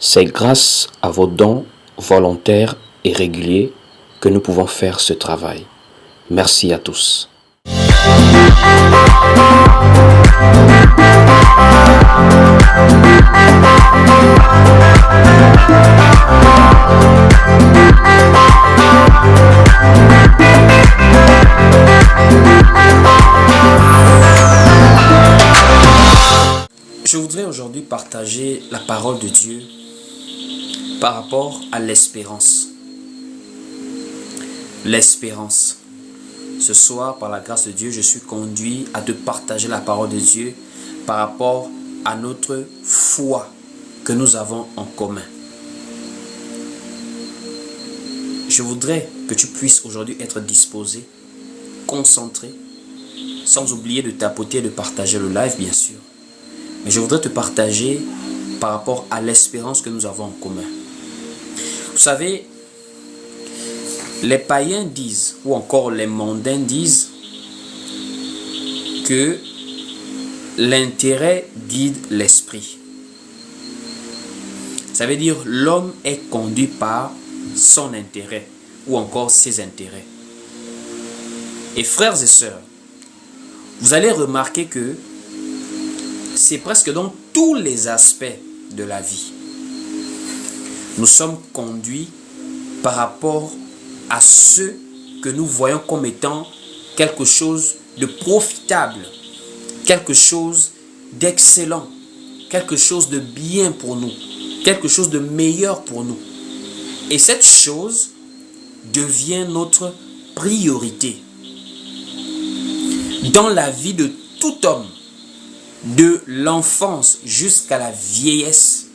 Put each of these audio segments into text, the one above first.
C'est grâce à vos dons volontaires et réguliers que nous pouvons faire ce travail. Merci à tous. Je voudrais aujourd'hui partager la parole de Dieu par rapport à l'espérance. L'espérance. Ce soir, par la grâce de Dieu, je suis conduit à te partager la parole de Dieu par rapport à notre foi que nous avons en commun. Je voudrais que tu puisses aujourd'hui être disposé, concentré, sans oublier de tapoter et de partager le live, bien sûr. Mais je voudrais te partager par rapport à l'espérance que nous avons en commun. Vous savez, les païens disent, ou encore les mondains disent, que l'intérêt guide l'esprit. Ça veut dire l'homme est conduit par son intérêt, ou encore ses intérêts. Et frères et sœurs, vous allez remarquer que c'est presque dans tous les aspects de la vie. Nous sommes conduits par rapport à ce que nous voyons comme étant quelque chose de profitable, quelque chose d'excellent, quelque chose de bien pour nous, quelque chose de meilleur pour nous. Et cette chose devient notre priorité dans la vie de tout homme. De l'enfance jusqu'à la vieillesse,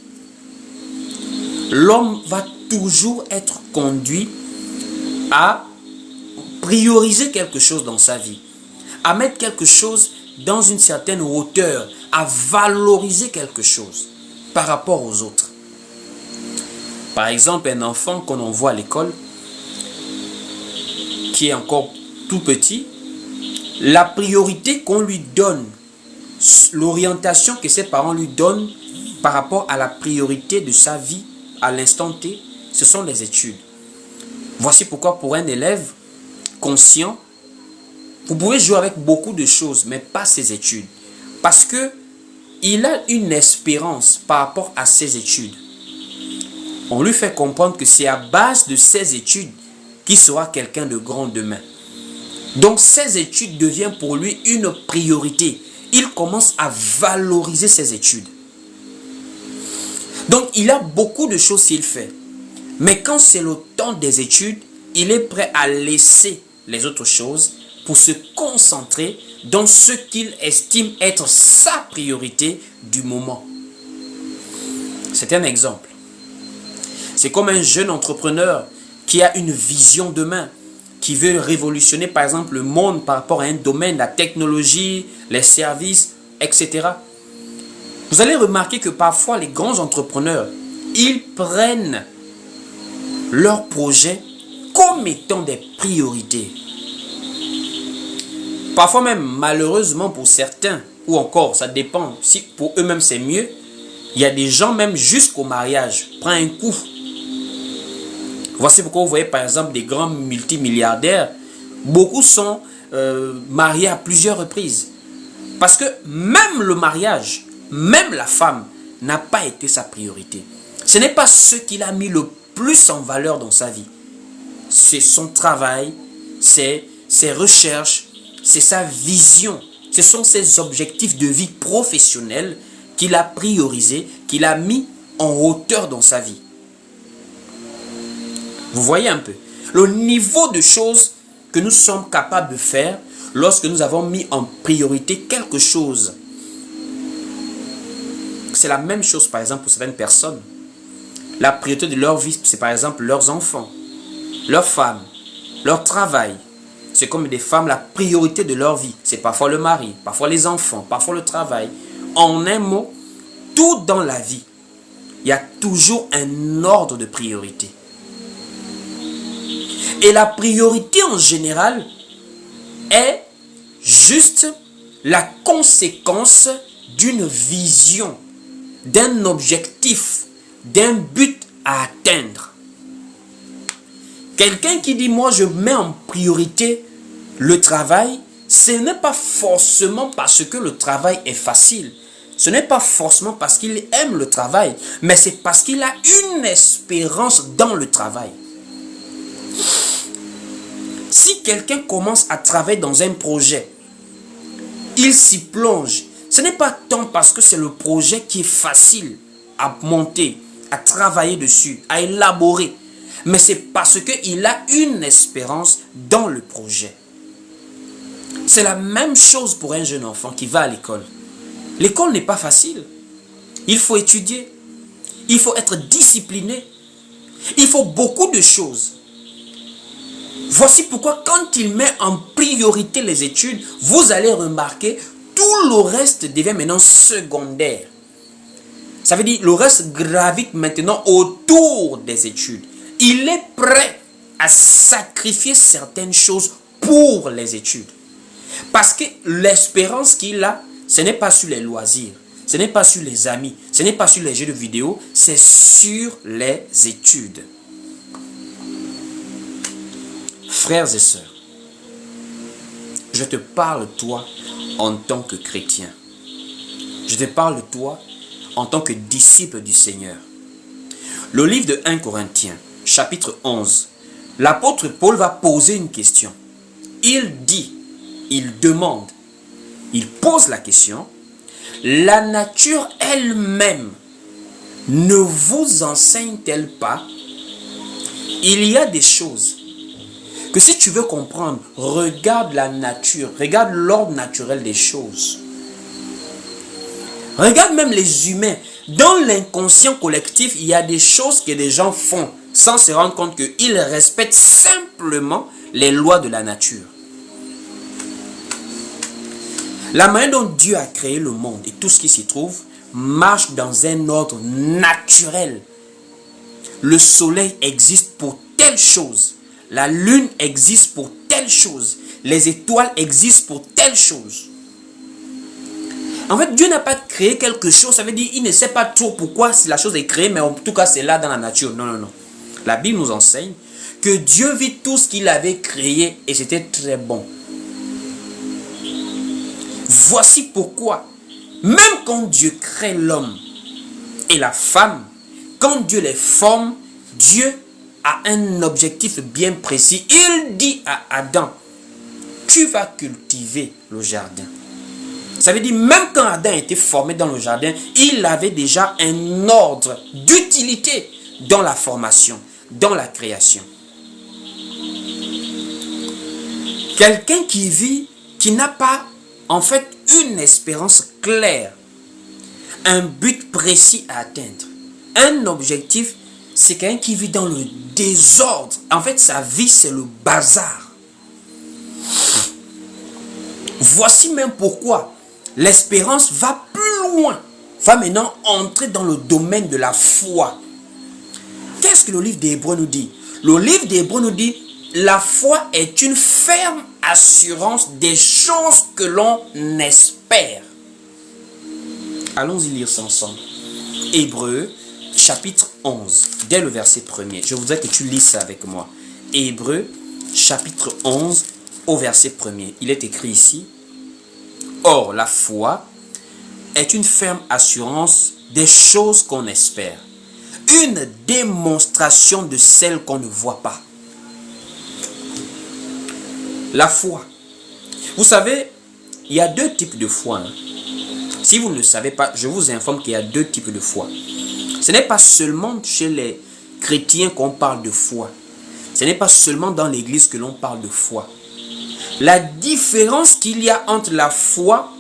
l'homme va toujours être conduit à prioriser quelque chose dans sa vie, à mettre quelque chose dans une certaine hauteur, à valoriser quelque chose par rapport aux autres. Par exemple, un enfant qu'on envoie à l'école, qui est encore tout petit, la priorité qu'on lui donne, l'orientation que ses parents lui donnent par rapport à la priorité de sa vie à l'instant T, ce sont les études. Voici pourquoi pour un élève conscient, vous pouvez jouer avec beaucoup de choses, mais pas ses études. Parce que il a une espérance par rapport à ses études. On lui fait comprendre que c'est à base de ses études qu'il sera quelqu'un de grand demain. Donc ses études deviennent pour lui une priorité. Il commence à valoriser ses études. Donc, il a beaucoup de choses qu'il fait. Mais quand c'est le temps des études, il est prêt à laisser les autres choses pour se concentrer dans ce qu'il estime être sa priorité du moment. C'est un exemple. C'est comme un jeune entrepreneur qui a une vision demain, qui veut révolutionner par exemple le monde par rapport à un domaine, la technologie, les services, etc. Vous allez remarquer que parfois les grands entrepreneurs, ils prennent leurs projets comme étant des priorités. Parfois même, malheureusement pour certains, ou encore ça dépend, si pour eux-mêmes c'est mieux, il y a des gens même jusqu'au mariage, prennent un coup. Voici pourquoi vous voyez par exemple des grands multimilliardaires, beaucoup sont mariés à plusieurs reprises. Parce que même le mariage, même la femme n'a pas été sa priorité. Ce n'est pas ce qu'il a mis le plus en valeur dans sa vie. C'est son travail, c'est ses recherches, c'est sa vision. Ce sont ses objectifs de vie professionnels qu'il a priorisés, qu'il a mis en hauteur dans sa vie. Vous voyez un peu le niveau de choses que nous sommes capables de faire lorsque nous avons mis en priorité quelque chose. C'est la même chose par exemple pour certaines personnes. La priorité de leur vie, c'est par exemple leurs enfants, leurs femmes, leur travail. C'est comme des femmes, la priorité de leur vie, c'est parfois le mari, parfois les enfants, parfois le travail. En un mot, tout dans la vie, il y a toujours un ordre de priorité. Et la priorité en général est juste la conséquence d'une vision, d'un objectif d'un but à atteindre. Quelqu'un qui dit, moi je mets en priorité le travail, ce n'est pas forcément parce que le travail est facile. Ce n'est pas forcément parce qu'il aime le travail, mais c'est parce qu'il a une espérance dans le travail. Si quelqu'un commence à travailler dans un projet, il s'y plonge. Ce n'est pas tant parce que c'est le projet qui est facile à monter, à travailler dessus, à élaborer, mais c'est parce qu'il a une espérance dans le projet. C'est la même chose pour un jeune enfant qui va à l'école. L'école n'est pas facile. Il faut étudier. Il faut être discipliné. Il faut beaucoup de choses. Voici pourquoi quand il met en priorité les études, vous allez remarquer tout le reste devient maintenant secondaire. Ça veut dire le reste gravite maintenant autour des études. Il est prêt à sacrifier certaines choses pour les études. Parce que l'espérance qu'il a, ce n'est pas sur les loisirs, ce n'est pas sur les amis, ce n'est pas sur les jeux de vidéo, c'est sur les études. Frères et sœurs, je te parle toi en tant que chrétien. Je te parle toi en tant que disciple du Seigneur. Le livre de 1 Corinthiens, chapitre 11, l'apôtre Paul va poser une question. Il dit, il demande, il pose la question, la nature elle-même ne vous enseigne-t-elle pas? Il y a des choses que si tu veux comprendre, regarde la nature, regarde l'ordre naturel des choses. Regarde même les humains. Dans l'inconscient collectif, il y a des choses que les gens font sans se rendre compte qu'ils respectent simplement les lois de la nature. La manière dont Dieu a créé le monde et tout ce qui s'y trouve marche dans un ordre naturel. Le soleil existe pour telle chose. La lune existe pour telle chose. Les étoiles existent pour telle chose. En fait, Dieu n'a pas créé quelque chose. Ça veut dire qu'il ne sait pas trop pourquoi la chose est créée, mais en tout cas, c'est là dans la nature. Non, non, non. La Bible nous enseigne que Dieu vit tout ce qu'il avait créé et c'était très bon. Voici pourquoi, même quand Dieu crée l'homme et la femme, quand Dieu les forme, Dieu a un objectif bien précis. Il dit à Adam, tu vas cultiver le jardin. Ça veut dire, même quand Adam était formé dans le jardin, il avait déjà un ordre d'utilité dans la formation, dans la création. Quelqu'un qui vit, qui n'a pas en fait une espérance claire, un but précis à atteindre, un objectif, c'est quelqu'un qui vit dans le désordre. En fait, sa vie, c'est le bazar. Voici même pourquoi l'espérance va plus loin, va maintenant entrer dans le domaine de la foi. Qu'est-ce que le livre des Hébreux nous dit? Le livre des Hébreux nous dit, la foi est une ferme assurance des choses que l'on espère. Allons-y lire ça ensemble. Hébreux, chapitre 11, dès le verset 1er. Je voudrais que tu lises ça avec moi. Hébreux, chapitre 11, au verset 1er. Il est écrit ici, or, la foi est une ferme assurance des choses qu'on espère, une démonstration de celles qu'on ne voit pas. La foi. Vous savez, il y a deux types de foi. Si vous ne le savez pas, je vous informe qu'il y a deux types de foi. Ce n'est pas seulement chez les chrétiens qu'on parle de foi. Ce n'est pas seulement dans l'église que l'on parle de foi. La différence qu'il y a entre la foi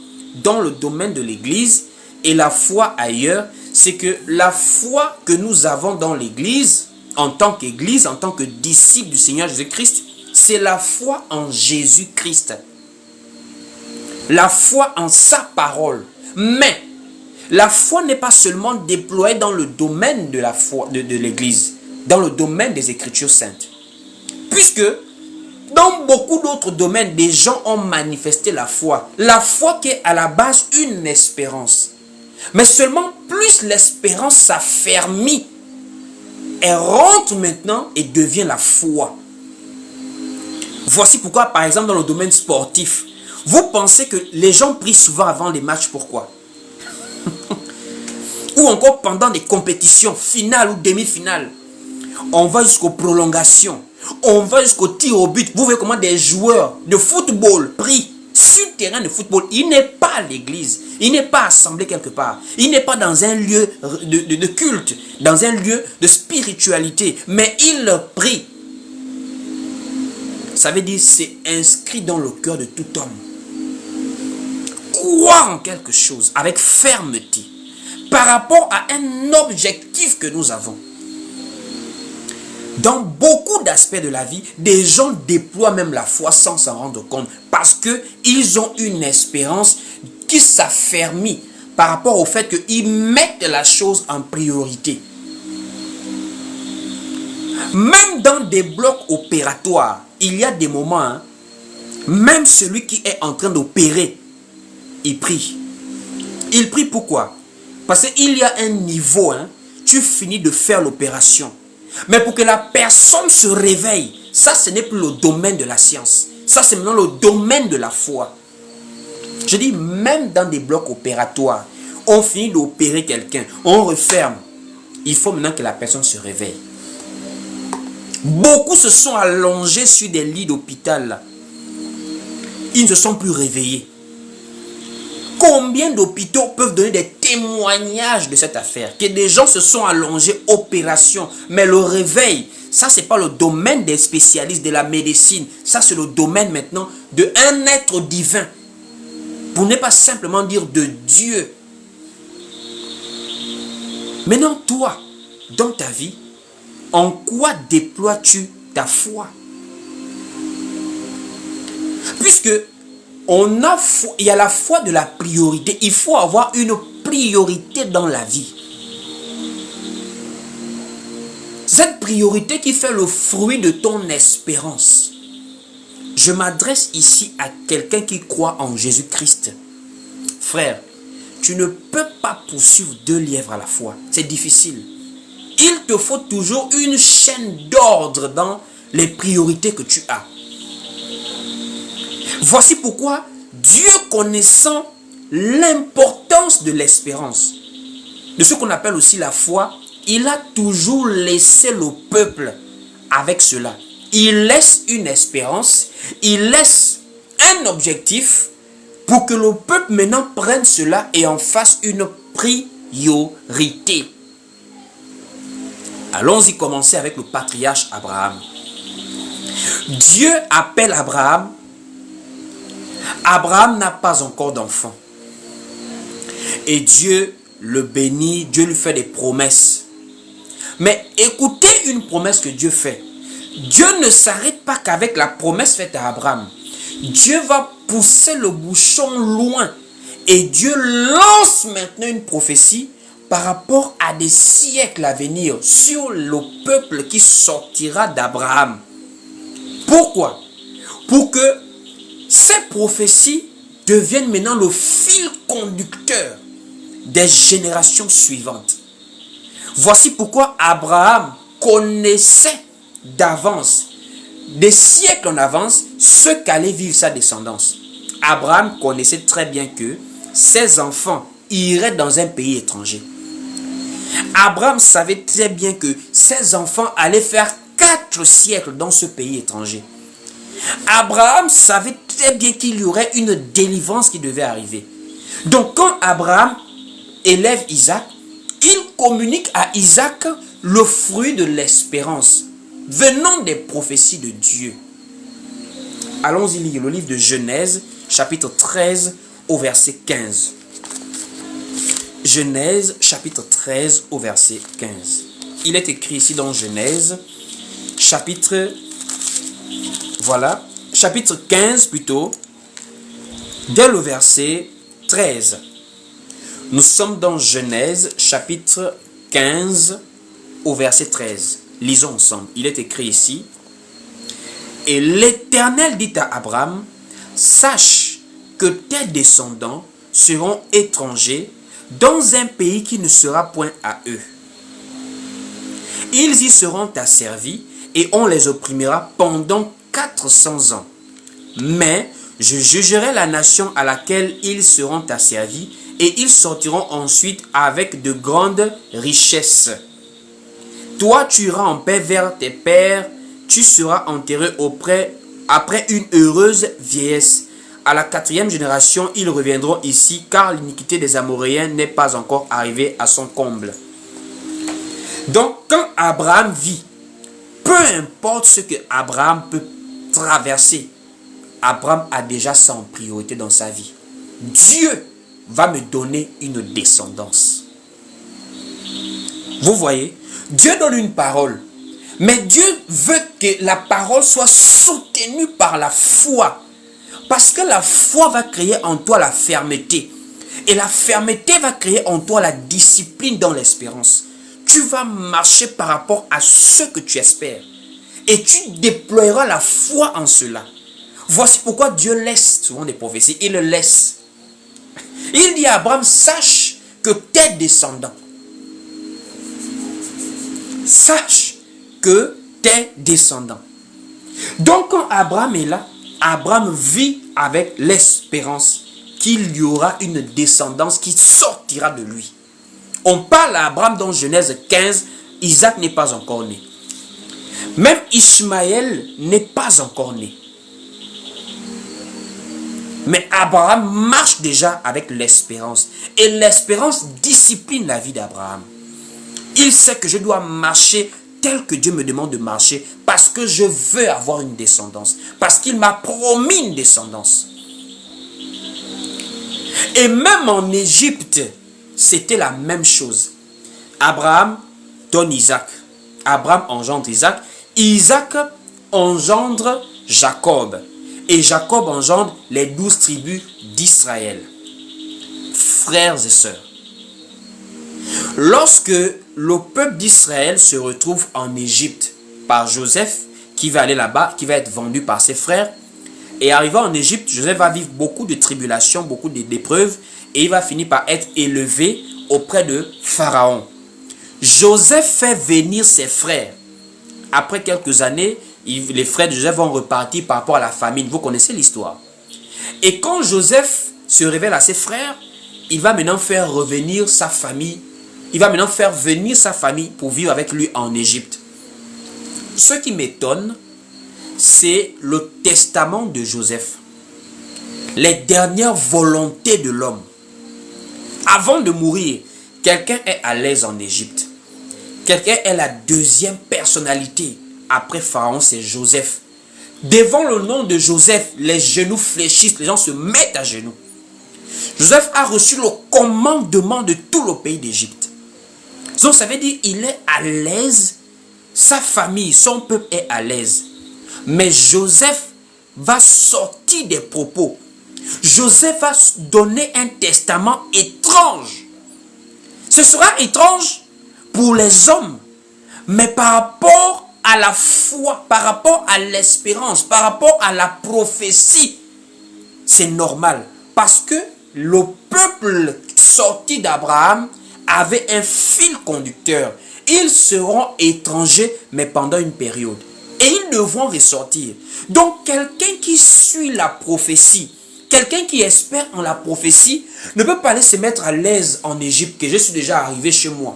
dans le domaine de l'église et la foi ailleurs, c'est que la foi que nous avons dans l'église, en tant qu'église, en tant que disciple du Seigneur Jésus-Christ, c'est la foi en Jésus-Christ. La foi en sa parole. Mais la foi n'est pas seulement déployée dans le domaine de la foi de l'église, dans le domaine des Écritures saintes. Puisque dans beaucoup d'autres domaines, des gens ont manifesté la foi. La foi qui est à la base une espérance. Mais seulement plus l'espérance s'affermit elle rentre maintenant et devient la foi. Voici pourquoi, par exemple, dans le domaine sportif, vous pensez que les gens prient souvent avant les matchs, pourquoi? Ou encore pendant des compétitions finales ou demi-finales. On va jusqu'aux prolongations. On va jusqu'au tir au but. Vous voyez comment des joueurs de football prient sur le terrain de football. Il n'est pas à l'église. Il n'est pas assemblé quelque part. Il n'est pas dans un lieu de culte, dans un lieu de spiritualité. Mais il prie. Ça veut dire c'est inscrit dans le cœur de tout homme. Croire en quelque chose avec fermeté par rapport à un objectif que nous avons. Dans beaucoup d'aspects de la vie, des gens déploient même la foi sans s'en rendre compte parce qu'ils ont une espérance qui s'affermit par rapport au fait qu'ils mettent la chose en priorité. Même dans des blocs opératoires, il y a des moments, même celui qui est en train d'opérer, il prie. Il prie pourquoi? Parce qu'il y a un niveau, tu finis de faire l'opération. Mais pour que la personne se réveille, ça ce n'est plus le domaine de la science. Ça c'est maintenant le domaine de la foi. Je dis même dans des blocs opératoires, on finit d'opérer quelqu'un, on referme. Il faut maintenant que la personne se réveille. Beaucoup se sont allongés sur des lits d'hôpital. Ils ne se sont plus réveillés. Combien d'hôpitaux peuvent donner des témoignages de cette affaire? Que des gens se sont allongés, opération, mais le réveil, ça c'est pas le domaine des spécialistes de la médecine. Ça c'est le domaine maintenant d'un être divin. Pour ne pas simplement dire de Dieu. Maintenant toi, dans ta vie, en quoi déploies-tu ta foi? Puisque il y a la foi de la priorité. Il faut avoir une priorité dans la vie. Cette priorité qui fait le fruit de ton espérance. Je m'adresse ici à quelqu'un qui croit en Jésus-Christ. Frère, tu ne peux pas poursuivre 2 lièvres à la fois. C'est difficile. Il te faut toujours une chaîne d'ordre dans les priorités que tu as. Voici pourquoi Dieu, connaissant l'importance de l'espérance, de ce qu'on appelle aussi la foi, il a toujours laissé le peuple avec cela. Il laisse une espérance, il laisse un objectif pour que le peuple maintenant prenne cela et en fasse une priorité. Allons-y commencer avec le patriarche Abraham. Dieu appelle Abraham. Abraham n'a pas encore d'enfant. Et Dieu le bénit, Dieu lui fait des promesses. Mais écoutez une promesse que Dieu fait. Dieu ne s'arrête pas qu'avec la promesse faite à Abraham. Dieu va pousser le bouchon loin. Et Dieu lance maintenant une prophétie par rapport à des siècles à venir sur le peuple qui sortira d'Abraham. Pourquoi? Pour que ces prophéties deviennent maintenant le fil conducteur des générations suivantes. Voici pourquoi Abraham connaissait d'avance, des siècles en avance, ce qu'allait vivre sa descendance. Abraham connaissait très bien que ses enfants iraient dans un pays étranger. Abraham savait très bien que ses enfants allaient faire 4 siècles dans ce pays étranger. Abraham savait très bien qu'il y aurait une délivrance qui devait arriver. Donc quand Abraham élève Isaac, il communique à Isaac le fruit de l'espérance venant des prophéties de Dieu. Allons-y lire le livre de Genèse, chapitre 13 au verset 15. Genèse, chapitre 13 au verset 15. Il est écrit ici dans Genèse, chapitre 15 plutôt, dès le verset 13. Nous sommes dans Genèse, chapitre 15 au verset 13. Lisons ensemble. Il est écrit ici. Et l'Éternel dit à Abraham, sache que tes descendants seront étrangers dans un pays qui ne sera point à eux. Ils y seront asservis et on les opprimera pendant 400 ans. Mais je jugerai la nation à laquelle ils seront asservis et ils sortiront ensuite avec de grandes richesses. Toi, tu iras en paix vers tes pères, tu seras enterré après une heureuse vieillesse. À la 4e génération, ils reviendront ici, car l'iniquité des Amoréens n'est pas encore arrivée à son comble. Donc, quand Abraham vit, peu importe ce que Abraham peut traverser, Abraham a déjà ça en priorité dans sa vie. Dieu va me donner une descendance. Vous voyez, Dieu donne une parole, mais Dieu veut que la parole soit soutenue par la foi. Parce que la foi va créer en toi la fermeté. Et la fermeté va créer en toi la discipline dans l'espérance. Tu vas marcher par rapport à ce que tu espères. Et tu déploieras la foi en cela. Voici pourquoi Dieu laisse souvent des prophéties. Il le laisse. Il dit à Abraham, sache que tes descendants. Sache que tes descendants. Donc quand Abraham est là, Abraham vit avec l'espérance qu'il y aura une descendance qui sortira de lui. On parle à Abraham dans Genèse 15, Isaac n'est pas encore né. Même Ishmaël n'est pas encore né. Mais Abraham marche déjà avec l'espérance. Et l'espérance discipline la vie d'Abraham. Il sait que je dois marcher tel que Dieu me demande de marcher parce que je veux avoir une descendance. Parce qu'il m'a promis une descendance. Et même en Égypte, c'était la même chose. Abraham donne Isaac. Abraham engendre Isaac. Isaac engendre Jacob. Et Jacob engendre les 12 tribus d'Israël. Frères et sœurs. Lorsque le peuple d'Israël se retrouve en Égypte par Joseph, qui va aller là-bas, qui va être vendu par ses frères, et arrivant en Égypte, Joseph va vivre beaucoup de tribulations, beaucoup d'épreuves, et il va finir par être élevé auprès de Pharaon. Joseph fait venir ses frères. Après quelques années, les frères de Joseph vont repartir par rapport à la famine. Vous connaissez l'histoire. Et quand Joseph se révèle à ses frères, il va maintenant faire revenir sa famille. Il va maintenant faire venir sa famille pour vivre avec lui en Égypte. Ce qui m'étonne, c'est le testament de Joseph. Les dernières volontés de l'homme. Avant de mourir, quelqu'un est à l'aise en Égypte. Quelqu'un est la deuxième personnalité. Après Pharaon, c'est Joseph. Devant le nom de Joseph, les genoux fléchissent, les gens se mettent à genoux. Joseph a reçu le commandement de tout le pays d'Égypte. Donc ça veut dire qu'il est à l'aise, sa famille, son peuple est à l'aise. Mais Joseph va sortir des propos. Joseph va donner un testament étrange. Ce sera étrange pour les hommes, mais par rapport à la foi, par rapport à l'espérance, par rapport à la prophétie, c'est normal. Parce que le peuple sorti d'Abraham avait un fil conducteur. Ils seront étrangers, mais pendant une période. Et ils devront ressortir. Donc, quelqu'un qui suit la prophétie, quelqu'un qui espère en la prophétie, ne peut pas aller se mettre à l'aise en Égypte, que je suis déjà arrivé chez moi.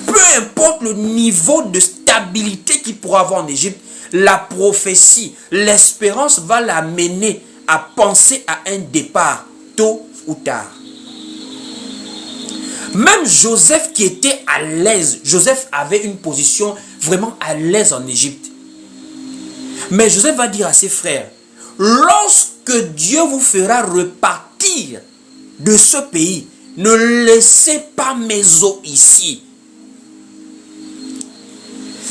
Peu importe le niveau de stabilité qu'il pourra avoir en Égypte, la prophétie, l'espérance va l'amener à penser à un départ, tôt ou tard. Même Joseph qui était à l'aise, Joseph avait une position vraiment à l'aise en Égypte. Mais Joseph va dire à ses frères, lorsque Dieu vous fera repartir de ce pays, ne laissez pas mes os ici.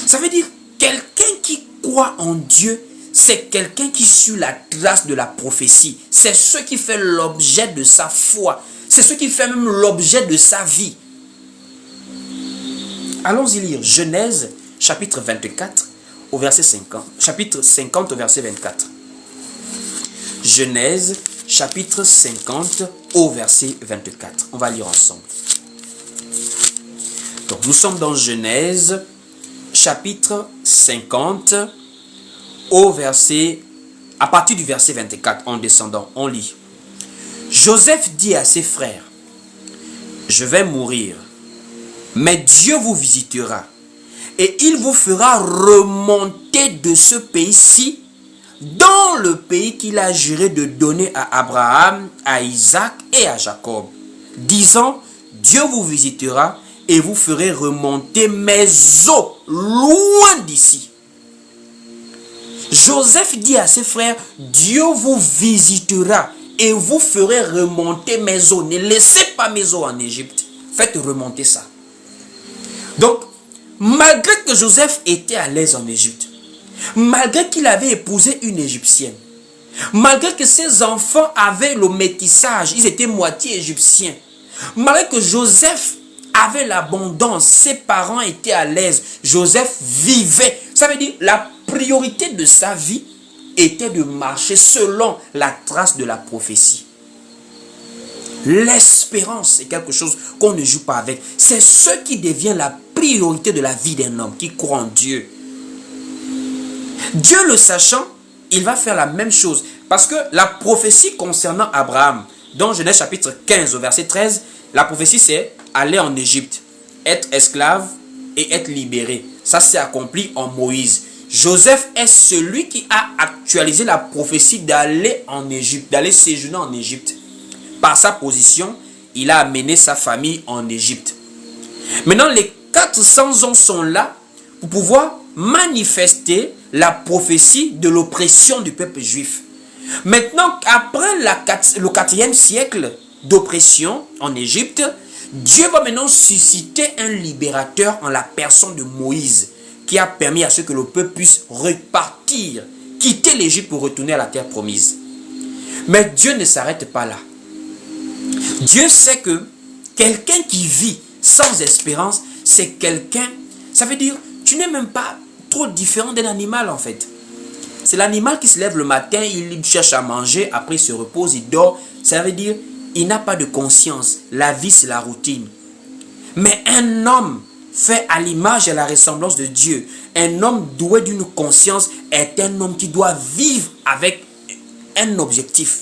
Ça veut dire, quelqu'un qui croit en Dieu, c'est quelqu'un qui suit la trace de la prophétie. C'est ce qui fait l'objet de sa foi. C'est ce qui fait même l'objet de sa vie. Allons-y lire Genèse chapitre 24 au verset 50. Chapitre 50 au verset 24. Genèse chapitre 50 au verset 24. On va lire ensemble. Donc nous sommes dans Genèse chapitre 50, à partir du verset 24, en descendant, on lit. Joseph dit à ses frères, je vais mourir, mais Dieu vous visitera et il vous fera remonter de ce pays-ci dans le pays qu'il a juré de donner à Abraham, à Isaac et à Jacob, disant, Dieu vous visitera et vous ferez remonter mes eaux loin d'ici. Joseph dit à ses frères, Dieu vous visitera et vous ferez remonter mes eaux. Ne laissez pas mes eaux en Égypte. Faites remonter ça. Donc, malgré que Joseph était à l'aise en Égypte, malgré qu'il avait épousé une Égyptienne, malgré que ses enfants avaient le métissage, ils étaient moitié égyptiens, malgré que Joseph avait l'abondance, ses parents étaient à l'aise, Joseph vivait. Ça veut dire la priorité de sa vie était de marcher selon la trace de la prophétie. L'espérance est quelque chose qu'on ne joue pas avec. C'est ce qui devient la priorité de la vie d'un homme qui croit en Dieu. Dieu le sachant, il va faire la même chose. Parce que la prophétie concernant Abraham, dans Genèse chapitre 15 au verset 13, la prophétie c'est aller en Égypte, être esclave et être libéré. Ça s'est accompli en Moïse. Joseph est celui qui a actualisé la prophétie d'aller en Égypte, d'aller séjourner en Égypte. Par sa position, il a amené sa famille en Égypte. Maintenant, les 400 ans sont là pour pouvoir manifester la prophétie de l'oppression du peuple juif. Maintenant, après le 4e siècle d'oppression en Égypte, Dieu va maintenant susciter un libérateur en la personne de Moïse, qui a permis à ce que le peuple puisse repartir, quitter l'Égypte pour retourner à la terre promise. Mais Dieu ne s'arrête pas là. Dieu sait que quelqu'un qui vit sans espérance, c'est quelqu'un, ça veut dire, tu n'es même pas trop différent d'un animal en fait. C'est l'animal qui se lève le matin, il cherche à manger, après il se repose, il dort. Ça veut dire, il n'a pas de conscience. La vie, c'est la routine. Mais un homme fait à l'image et à la ressemblance de Dieu, un homme doué d'une conscience est un homme qui doit vivre avec un objectif,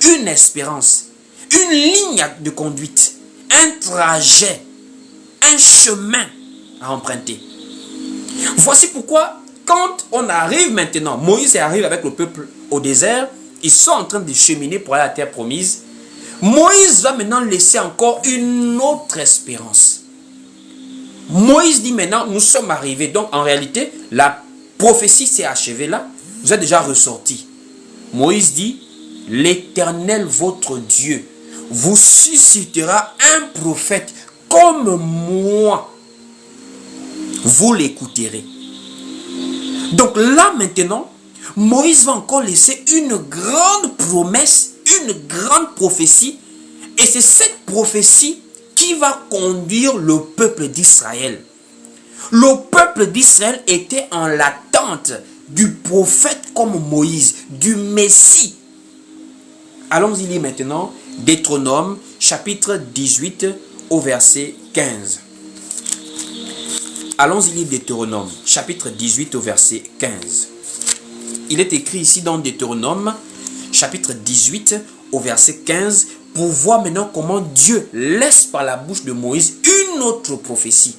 une espérance, une ligne de conduite, un trajet, un chemin à emprunter. Voici pourquoi, quand on arrive maintenant, Moïse arrive avec le peuple au désert, ils sont en train de cheminer pour aller à la terre promise. Moïse va maintenant laisser encore une autre espérance. Moïse dit maintenant, nous sommes arrivés. Donc en réalité, la prophétie s'est achevée là. Vous êtes déjà ressorti. Moïse dit, l'Éternel votre Dieu vous suscitera un prophète comme moi. Vous l'écouterez. Donc là maintenant, Moïse va encore laisser une grande promesse, une grande prophétie. Et c'est cette prophétie qui va conduire le peuple d'Israël. Le peuple d'Israël était en l'attente du prophète comme Moïse, du Messie. Allons-y lire maintenant Deutéronome chapitre 18 au verset 15. Allons-y lire Deutéronome chapitre 18 au verset 15. Il est écrit ici dans Deutéronome chapitre 18 au verset 15 pour voir maintenant comment Dieu laisse par la bouche de Moïse une autre prophétie.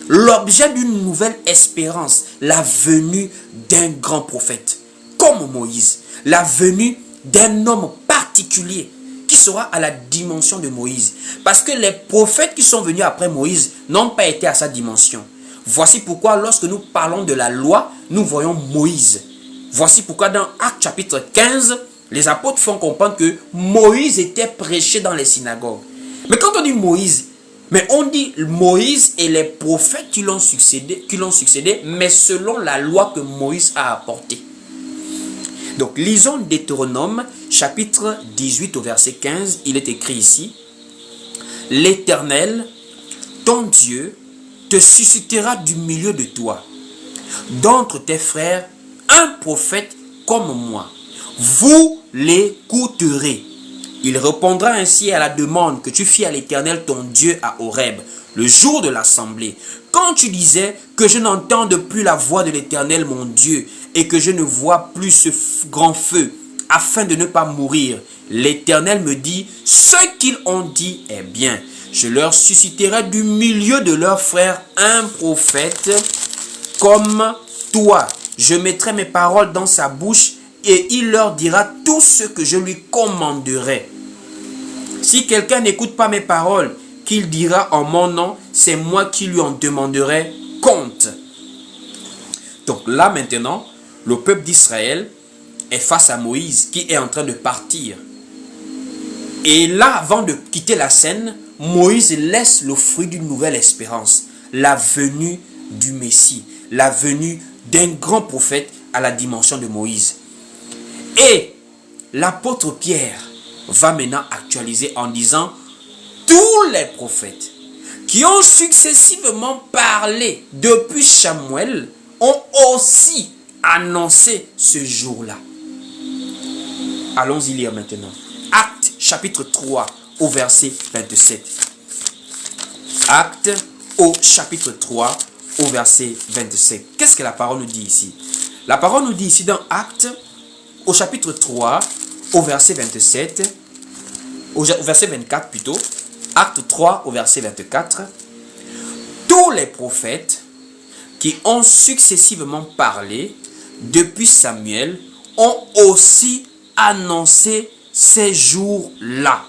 L'objet d'une nouvelle espérance, la venue d'un grand prophète, comme Moïse. La venue d'un homme particulier qui sera à la dimension de Moïse. Parce que les prophètes qui sont venus après Moïse n'ont pas été à sa dimension. Voici pourquoi lorsque nous parlons de la loi, nous voyons Moïse. Voici pourquoi dans Actes chapitre 15, les apôtres font comprendre que Moïse était prêché dans les synagogues. Mais quand on dit Moïse, mais on dit Moïse et les prophètes qui l'ont succédé, mais selon la loi que Moïse a apportée. Donc lisons Deutéronome chapitre 18 au verset 15, il est écrit ici, l'Éternel, ton Dieu, te suscitera du milieu de toi, d'entre tes frères, un prophète comme moi. Vous l'écouterez. Il répondra ainsi à la demande que tu fis à l'Éternel ton Dieu à Horeb, le jour de l'assemblée, quand tu disais que je n'entende plus la voix de l'Éternel mon Dieu et que je ne vois plus ce grand feu afin de ne pas mourir, l'Éternel me dit, ce qu'ils ont dit est bien. Je leur susciterai du milieu de leurs frères un prophète comme toi. Je mettrai mes paroles dans sa bouche et il leur dira tout ce que je lui commanderai. Si quelqu'un n'écoute pas mes paroles, qu'il dira en mon nom, c'est moi qui lui en demanderai compte. Donc là maintenant, le peuple d'Israël est face à Moïse qui est en train de partir. Et là, avant de quitter la scène, Moïse laisse le fruit d'une nouvelle espérance, la venue du Messie, la venue d'un grand prophète à la dimension de Moïse. Et l'apôtre Pierre va maintenant actualiser en disant, tous les prophètes qui ont successivement parlé depuis Samuel ont aussi annoncé ce jour-là. Allons-y lire maintenant. Actes chapitre 3 au verset 27. Actes au chapitre 3 au verset 27. Qu'est-ce que la parole nous dit ici? La parole nous dit ici dans Actes au chapitre 3 au verset 27, au verset 24 plutôt. Acte 3 au verset 24. Tous les prophètes qui ont successivement parlé depuis Samuel ont aussi annoncé ces jours-là.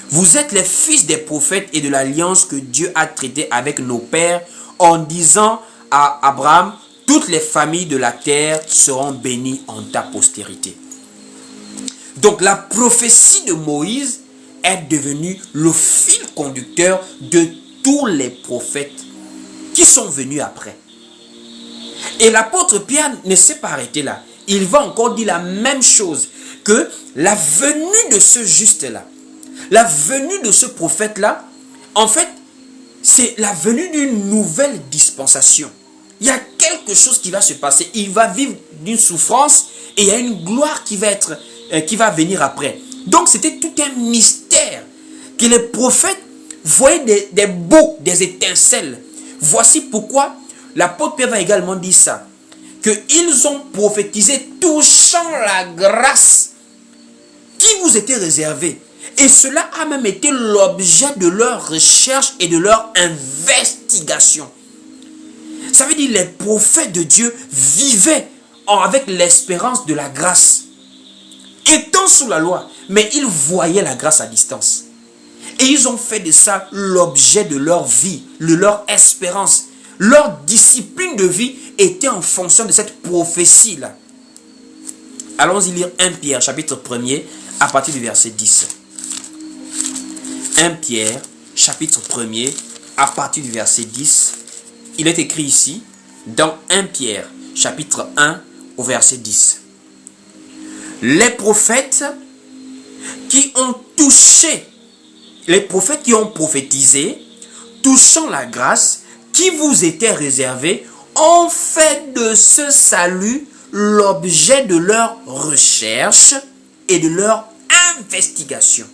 Vous êtes les fils des prophètes et de l'alliance que Dieu a traitée avec nos pères en disant à Abraham, toutes les familles de la terre seront bénies en ta postérité. Donc la prophétie de Moïse est devenue le fil conducteur de tous les prophètes qui sont venus après. Et l'apôtre Pierre ne s'est pas arrêté là. Il va encore dire la même chose, que la venue de ce juste-là, la venue de ce prophète-là, en fait, c'est la venue d'une nouvelle dispensation. Il y a quelque chose qui va se passer. Il va vivre d'une souffrance et il y a une gloire qui va venir après. Donc c'était tout un mystère que les prophètes voyaient des bouts, des étincelles. Voici pourquoi l'apôtre Pierre va également dire ça. Qu'ils ont prophétisé touchant la grâce qui vous était réservée. Et cela a même été l'objet de leur recherche et de leur investigation. Ça veut dire les prophètes de Dieu vivaient avec l'espérance de la grâce. Étant sous la loi, mais ils voyaient la grâce à distance. Et ils ont fait de ça l'objet de leur vie, de leur espérance. Leur discipline de vie était en fonction de cette prophétie-là. Allons-y lire 1 Pierre, chapitre 1er, à partir du verset 10. 1 Pierre, chapitre 1er, à partir du verset 10. Il est écrit ici, dans 1 Pierre, chapitre 1, au verset 10. Les prophètes qui ont touché, les prophètes qui ont prophétisé, touchant la grâce qui vous était réservée, ont fait de ce salut l'objet de leur recherche et de leur investigation.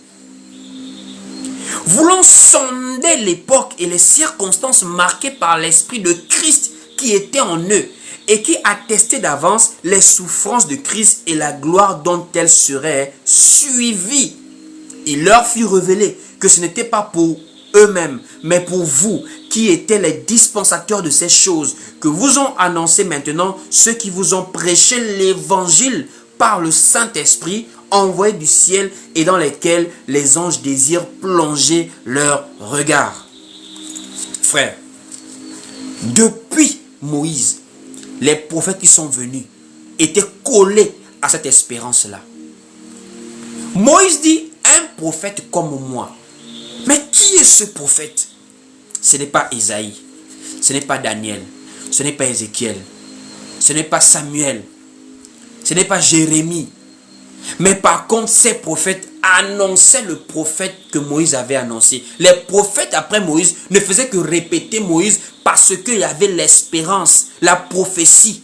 Voulant sonder l'époque et les circonstances marquées par l'Esprit de Christ qui était en eux et qui attestait d'avance les souffrances de Christ et la gloire dont elles seraient suivies. Il leur fut révélé que ce n'était pas pour eux-mêmes, mais pour vous qui étaient les dispensateurs de ces choses, que vous ont annoncé maintenant ceux qui vous ont prêché l'évangile par le Saint-Esprit envoyé du ciel et dans lesquels les anges désirent plonger leur regard. Frères, depuis Moïse, les prophètes qui sont venus étaient collés à cette espérance-là. Moïse dit, un prophète comme moi. Mais qui est ce prophète? Ce n'est pas Ésaïe, ce n'est pas Daniel, ce n'est pas Ézéchiel, ce n'est pas Samuel, ce n'est pas Jérémie. Mais par contre, ces prophètes annonçaient le prophète que Moïse avait annoncé. Les prophètes après Moïse ne faisaient que répéter Moïse parce qu'il y avait l'espérance, la prophétie.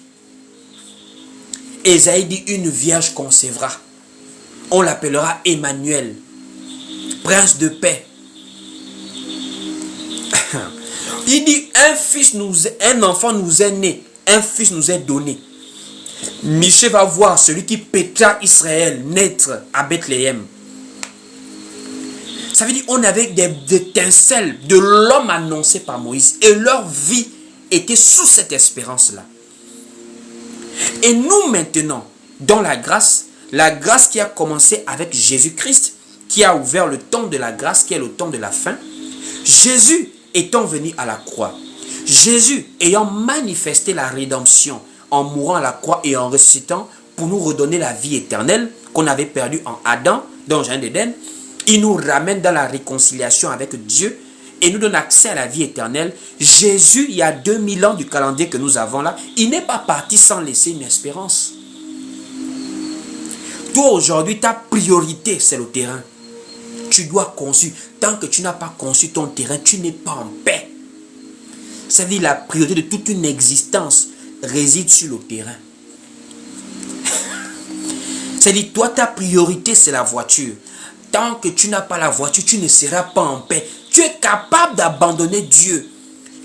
Ésaïe dit, une vierge concevra. On l'appellera Emmanuel, prince de paix. Il dit, un enfant nous est né, un fils nous est donné. Michel va voir celui qui pétra Israël naître à Bethléem. Ça veut dire qu'on avait des étincelles de l'homme annoncé par Moïse. Et leur vie était sous cette espérance-là. Et nous maintenant, dans la grâce qui a commencé avec Jésus-Christ, qui a ouvert le temps de la grâce, qui est le temps de la fin. Jésus étant venu à la croix, Jésus ayant manifesté la rédemption en mourant à la croix et en ressuscitant pour nous redonner la vie éternelle qu'on avait perdue en Adam, dans le jardin d'Éden, il nous ramène dans la réconciliation avec Dieu et nous donne accès à la vie éternelle. Jésus, il y a 2000 ans du calendrier que nous avons là, il n'est pas parti sans laisser une espérance. Toi aujourd'hui, ta priorité, c'est le terrain. Tu dois conçu. Tant que tu n'as pas conçu ton terrain, tu n'es pas en paix. Ça veut dire la priorité de toute une existence réside sur le terrain. C'est-à-dire, toi, ta priorité, c'est la voiture. Tant que tu n'as pas la voiture, tu ne seras pas en paix. Tu es capable d'abandonner Dieu.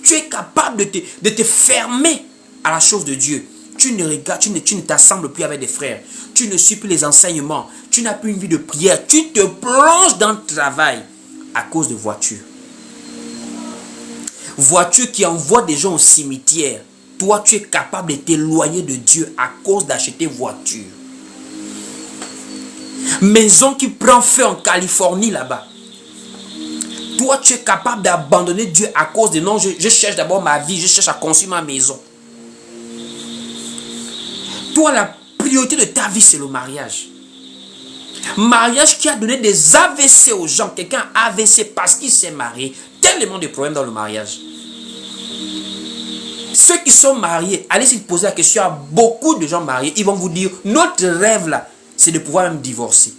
Tu es capable de te fermer à la chose de Dieu. Tu ne t'assembles plus avec des frères. Tu ne suis plus les enseignements. Tu n'as plus une vie de prière. Tu te plonges dans le travail à cause de voiture. Voiture qui envoie des gens au cimetière. Toi, tu es capable de t'éloigner de Dieu à cause d'acheter voiture. Maison qui prend feu en Californie là-bas. Toi, tu es capable d'abandonner Dieu à cause de non, je cherche d'abord ma vie, je cherche à construire ma maison. Toi, la priorité de ta vie, c'est le mariage. Mariage qui a donné des AVC aux gens. Quelqu'un a AVC parce qu'il s'est marié. Tellement de problèmes dans le mariage. Ceux qui sont mariés, allez s'y poser la question à beaucoup de gens mariés. Ils vont vous dire, notre rêve là, c'est de pouvoir même divorcer.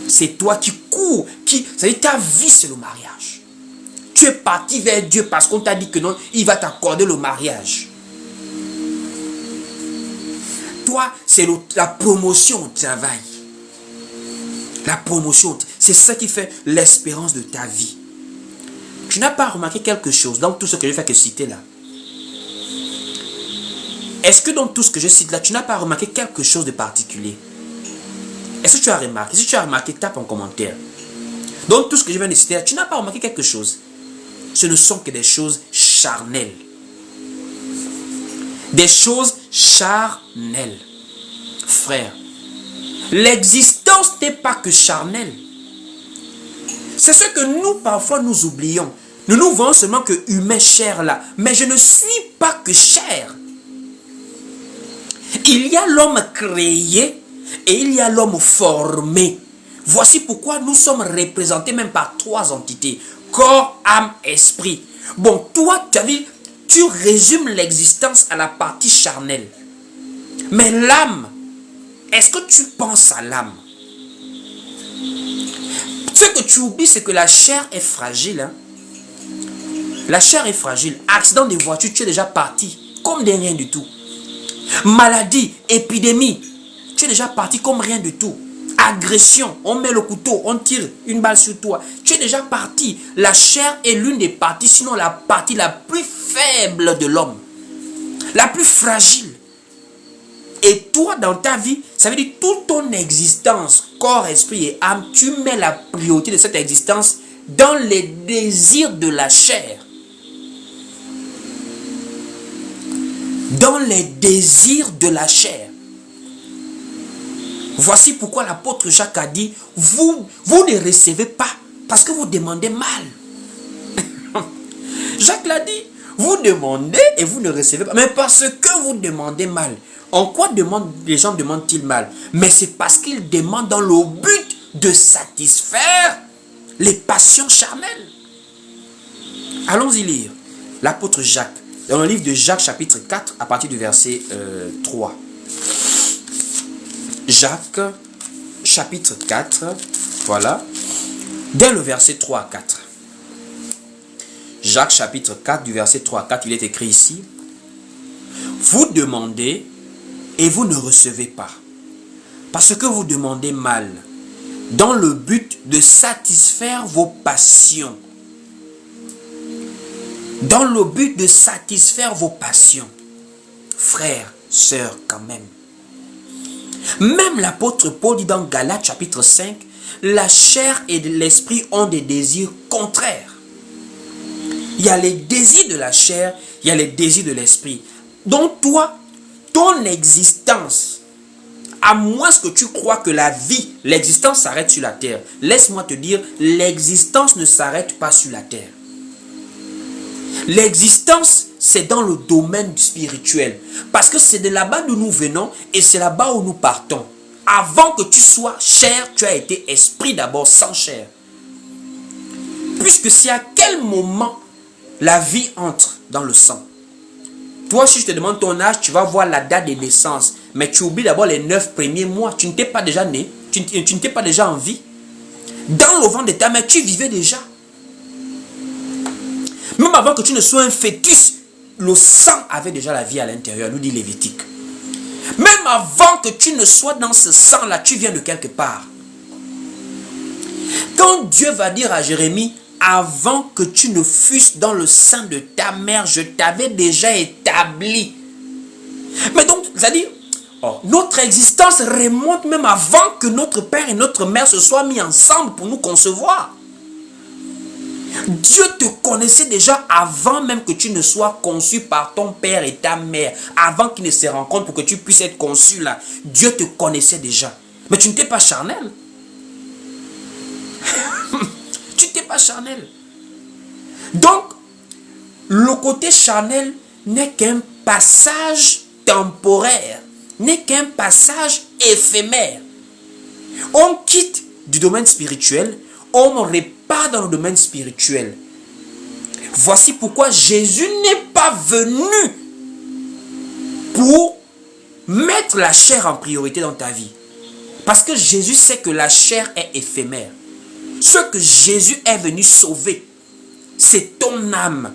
C'est toi qui cours. C'est-à-dire ta vie, c'est le mariage. Tu es parti vers Dieu parce qu'on t'a dit que non, il va t'accorder le mariage. Toi, c'est la promotion au travail. La promotion, c'est ça qui fait l'espérance de ta vie. Tu n'as pas remarqué quelque chose dans tout ce que je fais que citer là? Est-ce que dans tout ce que je cite là, tu n'as pas remarqué quelque chose de particulier? Est-ce que tu as remarqué? Si tu as remarqué, tape en commentaire. Dans tout ce que je viens de citer là, tu n'as pas remarqué quelque chose? Ce ne sont que des choses charnelles. Des choses charnelles. Frère, l'existence n'est pas que charnelle. C'est ce que nous, parfois, nous oublions. Nous nous voyons seulement que humain, chair là. Mais je ne suis pas que chair. Il y a l'homme créé et il y a l'homme formé. Voici pourquoi nous sommes représentés même par 3 entités. Corps, âme, esprit. Bon, toi, tu résumes l'existence à la partie charnelle. Mais l'âme, est-ce que tu penses à l'âme? Ce que tu oublies, c'est que la chair est fragile. Hein? La chair est fragile. Accident de voiture, tu es déjà parti comme de rien du tout. Maladie, épidémie, tu es déjà parti comme rien du tout. Agression, on met le couteau, on tire une balle sur toi. Tu es déjà parti. La chair est l'une des parties, sinon la partie la plus faible de l'homme. La plus fragile. Et toi, dans ta vie, ça veut dire toute ton existence, corps, esprit et âme, tu mets la priorité de cette existence dans les désirs de la chair. Dans les désirs de la chair. Voici pourquoi l'apôtre Jacques a dit, vous ne recevez pas parce que vous demandez mal. Jacques l'a dit, vous demandez et vous ne recevez pas, mais parce que vous demandez mal. En quoi les gens demandent-ils mal? Mais c'est parce qu'ils demandent dans le but de satisfaire les passions charnelles. Allons-y lire l'apôtre Jacques. Dans le livre de Jacques chapitre 4 à partir du verset 3. Jacques chapitre 4, voilà, dès le verset 3 à 4. Jacques chapitre 4 du verset 3 à 4, il est écrit ici. Vous demandez et vous ne recevez pas, parce que vous demandez mal, dans le but de satisfaire vos passions. dans le but de satisfaire vos passions. Frères, sœurs, quand même. Même l'apôtre Paul dit dans Galates chapitre 5, la chair et l'esprit ont des désirs contraires. Il y a les désirs de la chair, il y a les désirs de l'esprit. Donc toi, ton existence, à moins que tu crois que la vie, l'existence s'arrête sur la terre, laisse-moi te dire, l'existence ne s'arrête pas sur la terre. L'existence, c'est dans le domaine spirituel. Parce que c'est de là-bas d'où nous venons et c'est là-bas où nous partons. Avant que tu sois chair, tu as été esprit d'abord sans chair. Puisque c'est à quel moment la vie entre dans le sang. Toi, si je te demande ton âge, tu vas voir la date de naissance. Mais tu oublies d'abord les 9 premiers mois. Tu n'étais pas déjà né. Tu n'étais pas déjà en vie. Dans le ventre de ta mère, tu vivais déjà. Même avant que tu ne sois un fœtus, le sang avait déjà la vie à l'intérieur, nous dit Lévitique. Même avant que tu ne sois dans ce sang-là, tu viens de quelque part. Quand Dieu va dire à Jérémie, avant que tu ne fusses dans le sein de ta mère, je t'avais déjà établi. Mais donc, c'est-à-dire, notre existence remonte même avant que notre père et notre mère se soient mis ensemble pour nous concevoir. Dieu te connaissait déjà avant même que tu ne sois conçu par ton père et ta mère. Avant qu'ils ne se rencontrent pour que tu puisses être conçu là. Dieu te connaissait déjà. Mais tu n'étais pas charnel. Tu n'étais pas charnel. Donc, le côté charnel n'est qu'un passage temporaire. N'est qu'un passage éphémère. On quitte du domaine spirituel. On repart dans le domaine spirituel. Voici pourquoi Jésus n'est pas venu pour mettre la chair en priorité dans ta vie. Parce que Jésus sait que la chair est éphémère. Ce que Jésus est venu sauver, c'est ton âme.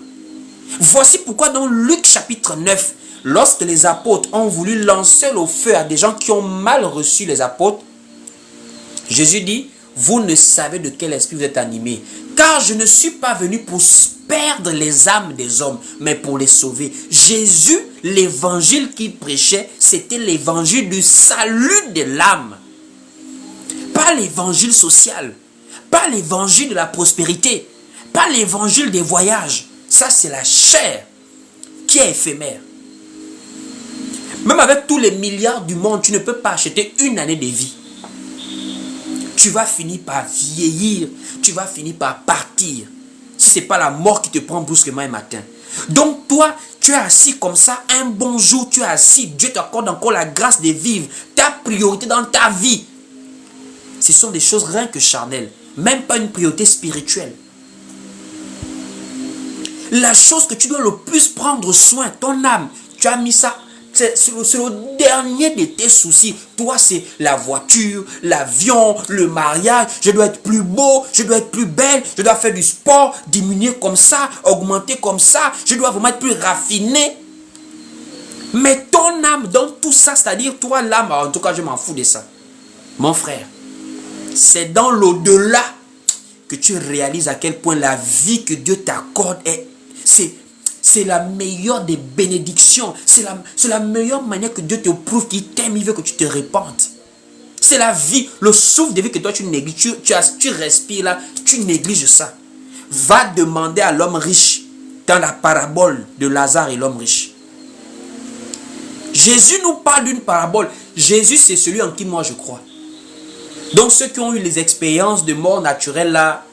Voici pourquoi dans Luc chapitre 9, lorsque les apôtres ont voulu lancer le feu à des gens qui ont mal reçu les apôtres, Jésus dit, vous ne savez de quel esprit vous êtes animés. Car je ne suis pas venu pour perdre les âmes des hommes, mais pour les sauver. Jésus, l'évangile qu'il prêchait, c'était l'évangile du salut de l'âme. Pas l'évangile social. Pas l'évangile de la prospérité. Pas l'évangile des voyages. Ça, c'est la chair qui est éphémère. Même avec tous les milliards du monde, tu ne peux pas acheter une année de vie. Tu vas finir par vieillir. Tu vas finir par partir. Si ce n'est pas la mort qui te prend brusquement un matin. Donc toi, tu es assis comme ça. Un bon jour, tu es assis. Dieu t'accorde encore la grâce de vivre. Ta priorité dans ta vie. Ce sont des choses rien que charnelles. Même pas une priorité spirituelle. La chose que tu dois le plus prendre soin, ton âme, tu as mis ça. C'est le dernier de tes soucis. Toi, c'est la voiture, l'avion, le mariage. Je dois être plus beau, je dois être plus belle, je dois faire du sport, diminuer comme ça, augmenter comme ça. Je dois vraiment être plus raffiné. Mais ton âme, dans tout ça, c'est-à-dire toi, l'âme, en tout cas, je m'en fous de ça. Mon frère, c'est dans l'au-delà que tu réalises à quel point la vie que Dieu t'accorde c'est la meilleure des bénédictions. C'est la meilleure manière que Dieu te prouve qu'il t'aime, il veut que tu te répandes. C'est la vie, le souffle de vie que toi tu négliges. Tu respires là, tu négliges ça. Va demander à l'homme riche dans la parabole de Lazare et l'homme riche. Jésus nous parle d'une parabole. Jésus, c'est celui en qui moi je crois. Donc ceux qui ont eu les expériences de mort naturelle là,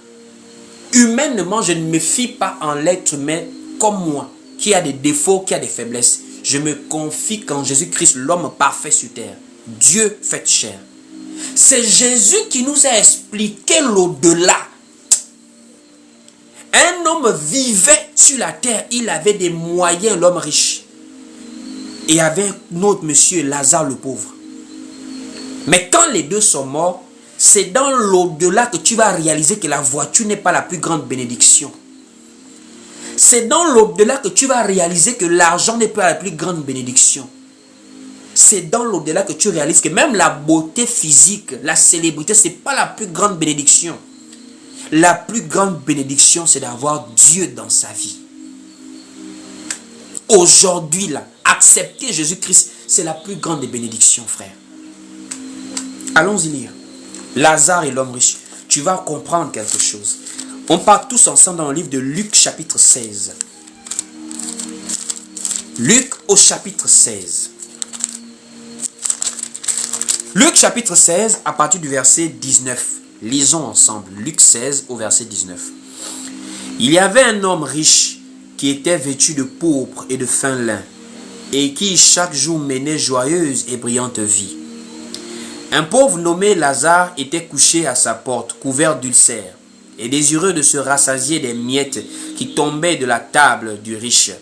humainement, je ne me fie pas en l'être humain comme moi, qui a des défauts, qui a des faiblesses. Je me confie qu'en Jésus-Christ, l'homme parfait sur terre, Dieu fait chair. C'est Jésus qui nous a expliqué l'au-delà. Un homme vivait sur la terre, il avait des moyens, l'homme riche. Et il y avait un autre monsieur, Lazare le pauvre. Mais quand les deux sont morts, c'est dans l'au-delà que tu vas réaliser que la voiture n'est pas la plus grande bénédiction. C'est dans l'au-delà que tu vas réaliser que l'argent n'est pas la plus grande bénédiction. C'est dans l'au-delà que tu réalises que même la beauté physique, la célébrité, ce n'est pas la plus grande bénédiction. La plus grande bénédiction, c'est d'avoir Dieu dans sa vie. aujourd'hui, là, accepter Jésus-Christ, c'est la plus grande des bénédictions, frère. Allons-y lire. Lazare et l'homme riche. Tu vas comprendre quelque chose. On part tous ensemble dans le livre de Luc chapitre 16. Luc au chapitre 16. Luc chapitre 16 à partir du verset 19. Lisons ensemble. Luc 16 au verset 19. Il y avait un homme riche qui était vêtu de pourpre et de fin lin et qui chaque jour menait joyeuse et brillante vie. Un pauvre nommé Lazare était couché à sa porte, couvert d'ulcères, et désireux de se rassasier des miettes qui tombaient de la table du riche.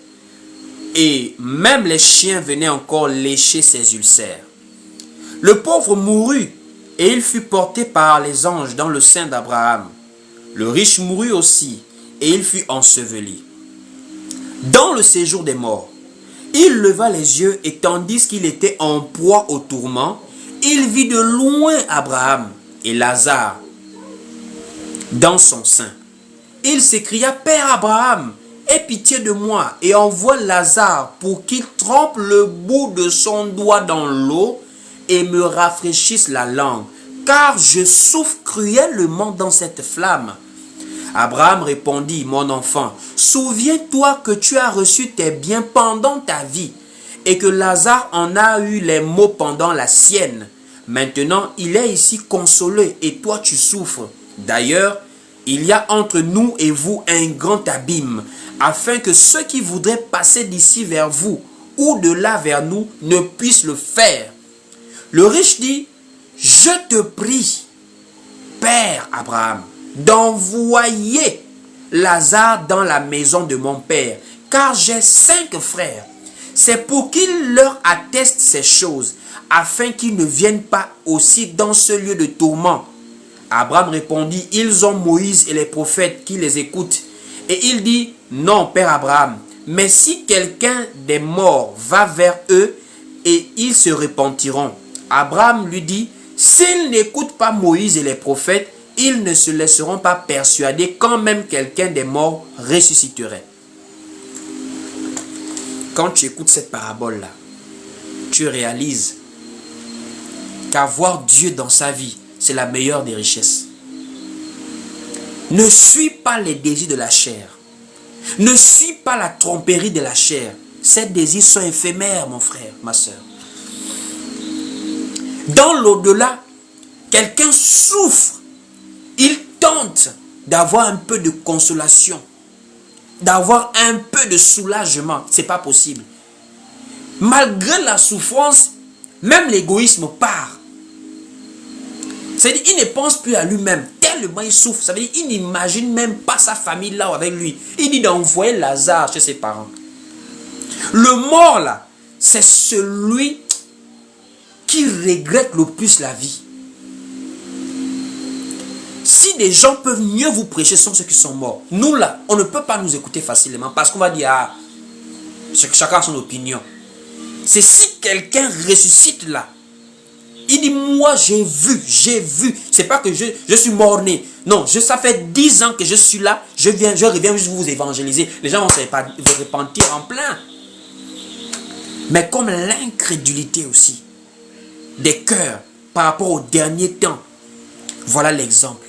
Et même les chiens venaient encore lécher ses ulcères. Le pauvre mourut, et il fut porté par les anges dans le sein d'Abraham. Le riche mourut aussi, et il fut enseveli. Dans le séjour des morts, il leva les yeux, et tandis qu'il était en proie au tourment, il vit de loin Abraham et Lazare dans son sein. Il s'écria: Père Abraham, aie pitié de moi et envoie Lazare pour qu'il trempe le bout de son doigt dans l'eau et me rafraîchisse la langue, car je souffre cruellement dans cette flamme. Abraham répondit: Mon enfant, souviens-toi que tu as reçu tes biens pendant ta vie, et que Lazare en a eu les maux pendant la sienne. Maintenant, il est ici consolé et toi tu souffres. D'ailleurs, il y a entre nous et vous un grand abîme, afin que ceux qui voudraient passer d'ici vers vous ou de là vers nous ne puissent le faire. Le riche dit: Je te prie, Père Abraham, d'envoyer Lazare dans la maison de mon père, car j'ai 5 frères. C'est pour qu'il leur atteste ces choses, afin qu'ils ne viennent pas aussi dans ce lieu de tourment. Abraham répondit: Ils ont Moïse et les prophètes qui les écoutent. Et il dit: Non, Père Abraham, mais si quelqu'un des morts va vers eux, et ils se repentiront. Abraham lui dit: S'ils n'écoutent pas Moïse et les prophètes, ils ne se laisseront pas persuader quand même quelqu'un des morts ressusciterait. Quand tu écoutes cette parabole-là, tu réalises qu'avoir Dieu dans sa vie, c'est la meilleure des richesses. Ne suis pas les désirs de la chair. Ne suis pas la tromperie de la chair. Ces désirs sont éphémères, mon frère, ma soeur. Dans l'au-delà, quelqu'un souffre. Il tente d'avoir un peu de consolation, d'avoir un peu de soulagement. Ce n'est pas possible. Malgré la souffrance, même l'égoïsme part. C'est-à-dire, il ne pense plus à lui-même. Tellement il souffre. Ça veut dire, il n'imagine même pas sa famille là avec lui. Il dit d'envoyer Lazare chez ses parents. Le mort là, c'est celui qui regrette le plus la vie. Si des gens peuvent mieux vous prêcher, ce sont ceux qui sont morts. Nous là, on ne peut pas nous écouter facilement parce qu'on va dire: ah, chacun a son opinion. C'est si quelqu'un ressuscite là. Il dit: moi j'ai vu. C'est pas que je suis mort-né. Non, ça fait 10 ans que je suis là. Je reviens juste vous évangéliser. Les gens vont se repentir en plein. Mais comme l'incrédulité aussi des cœurs par rapport au dernier temps. Voilà l'exemple.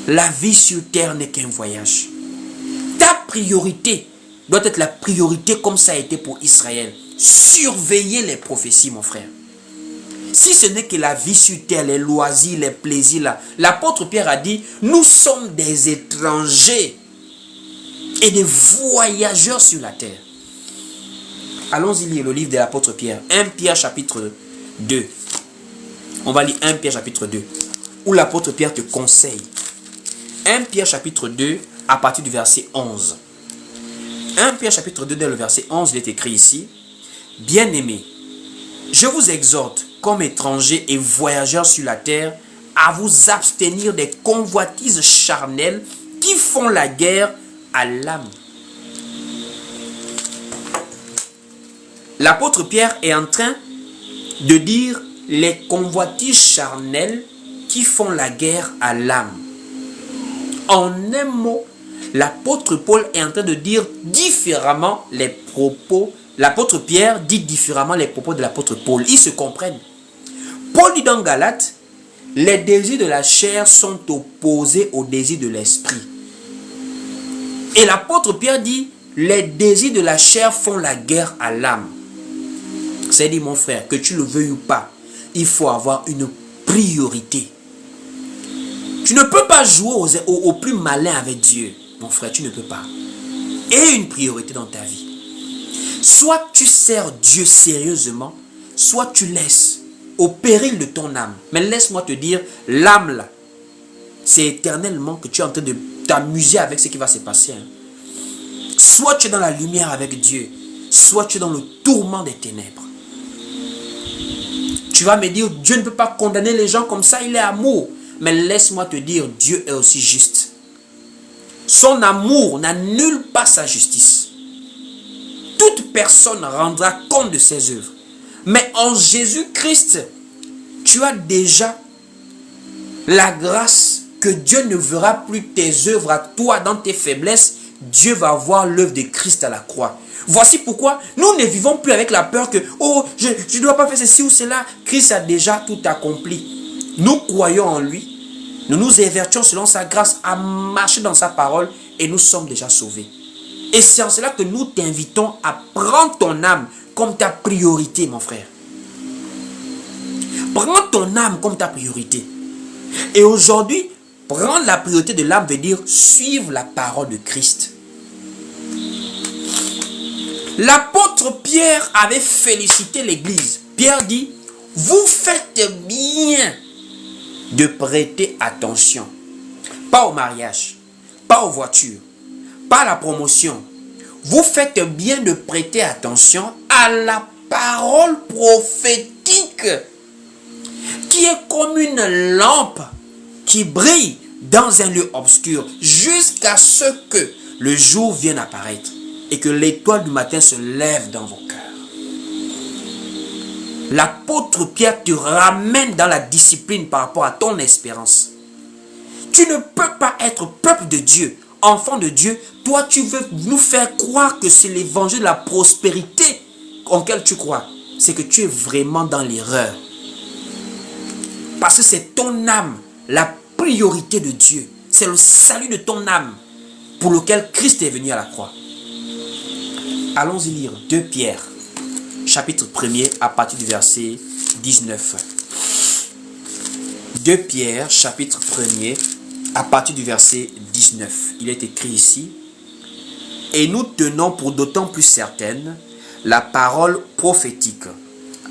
La vie sur terre n'est qu'un voyage. Ta priorité doit être la priorité comme ça a été pour Israël. Surveiller les prophéties, mon frère. Si ce n'est que la vie sur terre, les loisirs, les plaisirs là, l'apôtre Pierre a dit: nous sommes des étrangers et des voyageurs sur la terre. Allons-y lire le livre de l'apôtre Pierre. 1 Pierre chapitre 2. On va lire 1 Pierre chapitre 2. Où l'apôtre Pierre te conseille. 1 Pierre chapitre 2 à partir du verset 11. 1 Pierre chapitre 2 dès le verset 11, il est écrit ici: Bien-aimés, je vous exhorte, comme étrangers et voyageurs sur la terre, à vous abstenir des convoitises charnelles qui font la guerre à l'âme. L'apôtre Pierre est en train de dire les convoitises charnelles qui font la guerre à l'âme. En un mot, l'apôtre Paul est en train de dire différemment les propos. L'apôtre Pierre dit différemment les propos de l'apôtre Paul. Ils se comprennent. Paul dit dans Galates, les désirs de la chair sont opposés aux désirs de l'esprit. Et l'apôtre Pierre dit, les désirs de la chair font la guerre à l'âme. C'est-à-dire, mon frère, que tu le veuilles ou pas, il faut avoir une priorité. Tu ne peux pas jouer au plus malin avec Dieu. Mon frère, tu ne peux pas. Et une priorité dans ta vie. Soit tu sers Dieu sérieusement, soit tu laisses au péril de ton âme. Mais laisse-moi te dire, l'âme là, c'est éternellement que tu es en train de t'amuser avec ce qui va se passer. Soit tu es dans la lumière avec Dieu, soit tu es dans le tourment des ténèbres. Tu vas me dire, Dieu ne peut pas condamner les gens comme ça, il est amour. Mais laisse-moi te dire, Dieu est aussi juste. Son amour n'annule pas sa justice. Toute personne rendra compte de ses œuvres. Mais en Jésus-Christ, tu as déjà la grâce que Dieu ne verra plus tes œuvres à toi dans tes faiblesses. Dieu va voir l'œuvre de Christ à la croix. Voici pourquoi nous ne vivons plus avec la peur que « Oh, je ne dois pas faire ceci ou cela. » Christ a déjà tout accompli. Nous croyons en lui. Nous nous évertuons selon sa grâce à marcher dans sa parole et nous sommes déjà sauvés. Et c'est en cela que nous t'invitons à prendre ton âme comme ta priorité, mon frère. Prends ton âme comme ta priorité. Et aujourd'hui, prendre la priorité de l'âme veut dire suivre la parole de Christ. L'apôtre Pierre avait félicité l'église. Pierre dit, vous faites bien de prêter attention. Pas au mariage, pas aux voitures, pas à la promotion. Vous faites bien de prêter attention à la parole prophétique qui est comme une lampe qui brille dans un lieu obscur jusqu'à ce que le jour vienne apparaître et que l'étoile du matin se lève dans vos cœurs. L'apôtre Pierre te ramène dans la discipline par rapport à ton espérance. Tu ne peux pas être peuple de Dieu, enfant de Dieu. Toi, tu veux nous faire croire que c'est l'évangile de la prospérité auquel tu crois. C'est que tu es vraiment dans l'erreur. Parce que c'est ton âme, la priorité de Dieu. C'est le salut de ton âme pour lequel Christ est venu à la croix. Allons-y lire 2 Pierre, chapitre 1er, à partir du verset 19. 2 Pierre, chapitre 1er, à partir du verset 19. Il est écrit ici, « Et nous tenons pour d'autant plus certaine la parole prophétique,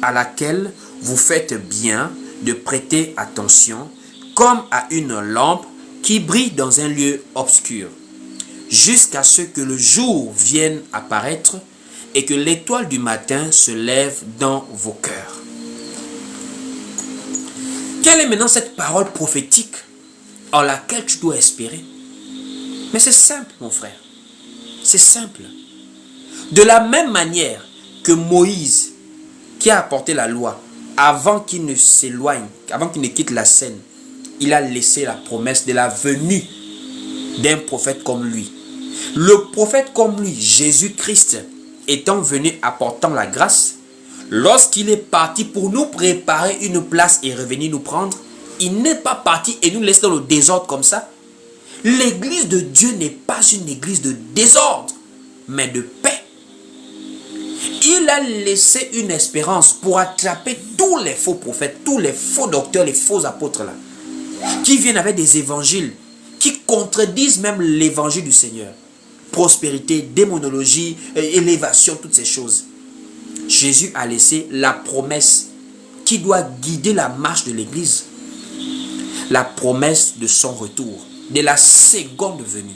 à laquelle vous faites bien de prêter attention, comme à une lampe qui brille dans un lieu obscur, jusqu'à ce que le jour vienne apparaître et que l'étoile du matin se lève dans vos cœurs. » Quelle est maintenant cette parole prophétique en laquelle tu dois espérer? Mais c'est simple, mon frère. C'est simple. De la même manière que Moïse, qui a apporté la loi, avant qu'il ne s'éloigne, avant qu'il ne quitte la scène, il a laissé la promesse de la venue d'un prophète comme lui. Le prophète comme lui, Jésus-Christ, étant venu apportant la grâce, lorsqu'il est parti pour nous préparer une place et revenir nous prendre, il n'est pas parti et nous laisse dans le désordre comme ça. L'église de Dieu n'est pas une église de désordre, mais de paix. Il a laissé une espérance pour attraper tous les faux prophètes, tous les faux docteurs, les faux apôtres là, qui viennent avec des évangiles, qui contredisent même l'évangile du Seigneur. Prospérité, démonologie, élévation, toutes ces choses. Jésus a laissé la promesse qui doit guider la marche de l'église. La promesse de son retour, de la seconde venue.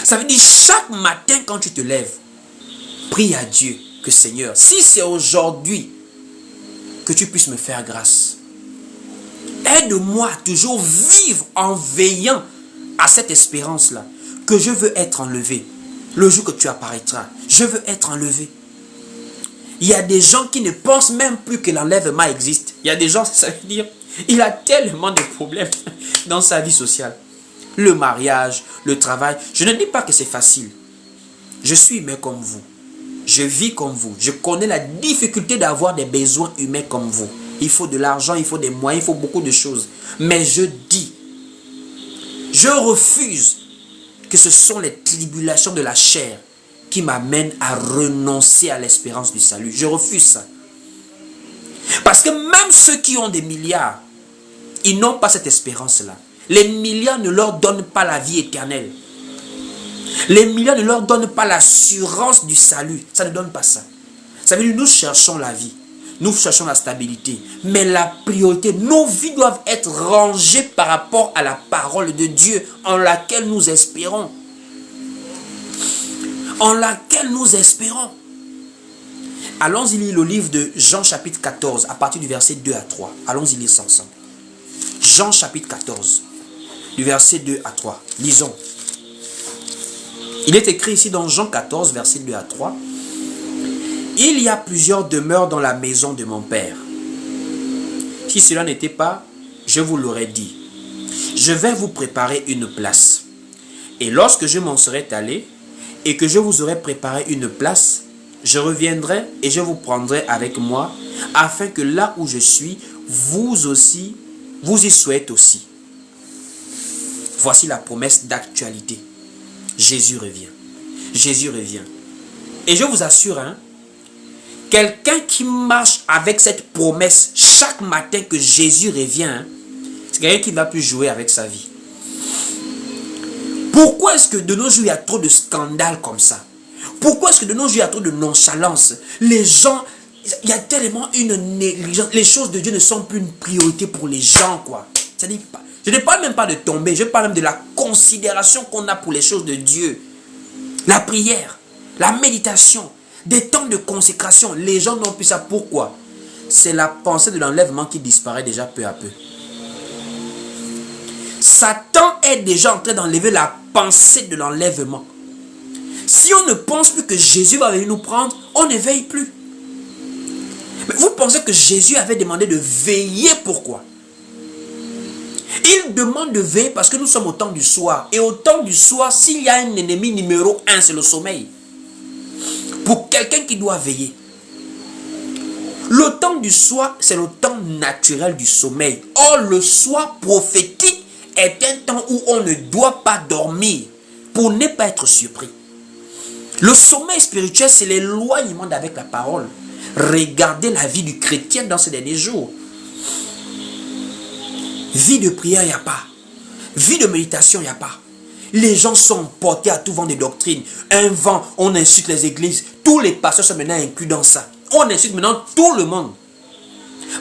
Ça veut dire chaque matin quand tu te lèves, prie à Dieu que Seigneur, si c'est aujourd'hui que tu puisses me faire grâce, aide-moi à toujours vivre en veillant à cette espérance-là, que je veux être enlevé. Le jour que tu apparaîtras, je veux être enlevé. Il y a des gens qui ne pensent même plus que l'enlèvement existe. Il y a des gens, ça veut dire, il a tellement de problèmes dans sa vie sociale. le mariage, le travail. Je ne dis pas que c'est facile. Je suis humain comme vous. Je vis comme vous. Je connais la difficulté d'avoir des besoins humains comme vous. Il faut de l'argent, il faut des moyens, il faut beaucoup de choses. Mais je dis, je refuse que ce sont les tribulations de la chair qui m'amènent à renoncer à l'espérance du salut. Je refuse ça. Parce que même ceux qui ont des milliards, ils n'ont pas cette espérance-là. Les milliards ne leur donnent pas la vie éternelle. Les milliards ne leur donnent pas l'assurance du salut. Ça ne donne pas ça. Ça veut dire que nous cherchons la vie. Nous cherchons la stabilité. Mais la priorité, nos vies doivent être rangées par rapport à la parole de Dieu en laquelle nous espérons. En laquelle nous espérons. Allons-y lire le livre de Jean chapitre 14 à partir du verset 2 à 3. Allons-y lire ça ensemble. Jean chapitre 14 du verset 2 à 3. Lisons. Il est écrit ici dans Jean 14 verset 2 à 3. Il y a plusieurs demeures dans la maison de mon Père. Si cela n'était pas, je vous l'aurais dit. Je vais vous préparer une place. Et lorsque je m'en serai allé et que je vous aurai préparé une place, je reviendrai et je vous prendrai avec moi, afin que là où je suis, vous aussi, vous y soyez aussi. Voici la promesse d'actualité. Jésus revient. Jésus revient. Et je vous assure, quelqu'un qui marche avec cette promesse chaque matin que Jésus revient, c'est quelqu'un qui ne va plus jouer avec sa vie. Pourquoi est-ce que de nos jours il y a trop de scandales comme ça? Pourquoi est-ce que de nos jours il y a trop de nonchalance? Les gens, il y a tellement une négligence. Les choses de Dieu ne sont plus une priorité pour les gens, quoi. C'est-à-dire, je ne parle même pas de tomber, je parle même de la considération qu'on a pour les choses de Dieu. La prière, la méditation, des temps de consécration. Les gens n'ont plus ça. Pourquoi? C'est la pensée de l'enlèvement qui disparaît déjà peu à peu. Satan est déjà en train d'enlever la pensée de l'enlèvement. Si on ne pense plus que Jésus va venir nous prendre, on ne veille plus. Mais vous pensez que Jésus avait demandé de veiller, pourquoi? Il demande de veiller parce que nous sommes au temps du soir. Et au temps du soir, s'il y a un ennemi numéro 1, c'est le sommeil. Pour quelqu'un qui doit veiller. Le temps du soir, c'est le temps naturel du sommeil. Or, le soir prophétique est un temps où on ne doit pas dormir pour ne pas être surpris. Le sommeil spirituel, c'est l'éloignement d'avec la parole. Regardez la vie du chrétien dans ces derniers jours. Vie de prière, il n'y a pas. Vie de méditation, il n'y a pas. Les gens sont portés à tout vent de doctrine. Un vent, on insulte les églises. Tous les pasteurs sont maintenant inclus dans ça. On insulte maintenant tout le monde.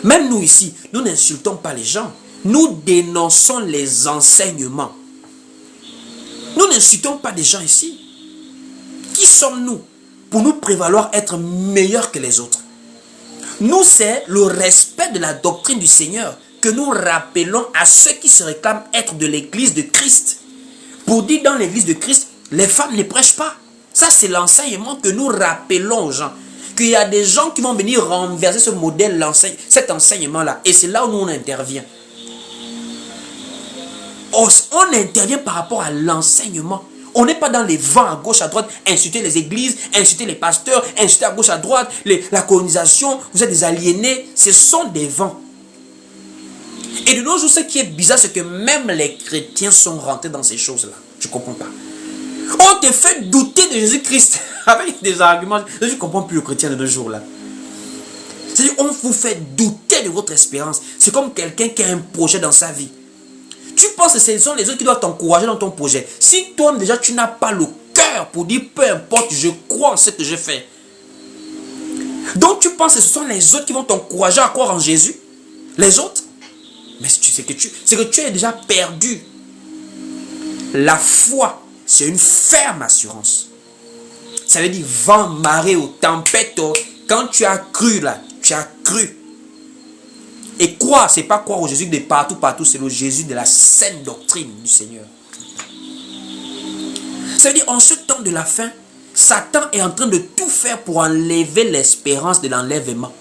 Même nous ici, nous n'insultons pas les gens. Nous dénonçons les enseignements. Nous n'insultons pas des gens ici. Qui sommes-nous pour nous prévaloir être meilleurs que les autres? Nous, c'est le respect de la doctrine du Seigneur que nous rappelons à ceux qui se réclament être de l'église de Christ. Pour dire dans l'église de Christ, les femmes ne prêchent pas. Ça, c'est l'enseignement que nous rappelons aux gens. Qu'il y a des gens qui vont venir renverser ce modèle, cet enseignement-là. Et c'est là où nous on intervient. On intervient par rapport à l'enseignement. On n'est pas dans les vents à gauche, à droite, insulter les églises, insulter les pasteurs, insulter à gauche, à droite, la colonisation, vous êtes des aliénés. Ce sont des vents. Et de nos jours, ce qui est bizarre, c'est que même les chrétiens sont rentrés dans ces choses-là. Je ne comprends pas. On te fait douter de Jésus-Christ avec des arguments. Je ne comprends plus le chrétien de nos jours-là. C'est-à-dire, on vous fait douter de votre espérance. C'est comme quelqu'un qui a un projet dans sa vie. Tu penses que ce sont les autres qui doivent t'encourager dans ton projet. Si toi, déjà, tu n'as pas le cœur pour dire, peu importe, je crois en ce que je fais. Donc, tu penses que ce sont les autres qui vont t'encourager à croire en Jésus? Les autres? Mais c'est que tu es déjà perdu. La foi, c'est une ferme assurance. Ça veut dire vent, marée ou tempête. Quand tu as cru là, tu as cru. Et croire, c'est pas croire au Jésus de partout, c'est le Jésus de la saine doctrine du Seigneur. Ça veut dire, en ce temps de la fin, Satan est en train de tout faire pour enlever l'espérance de l'enlèvement.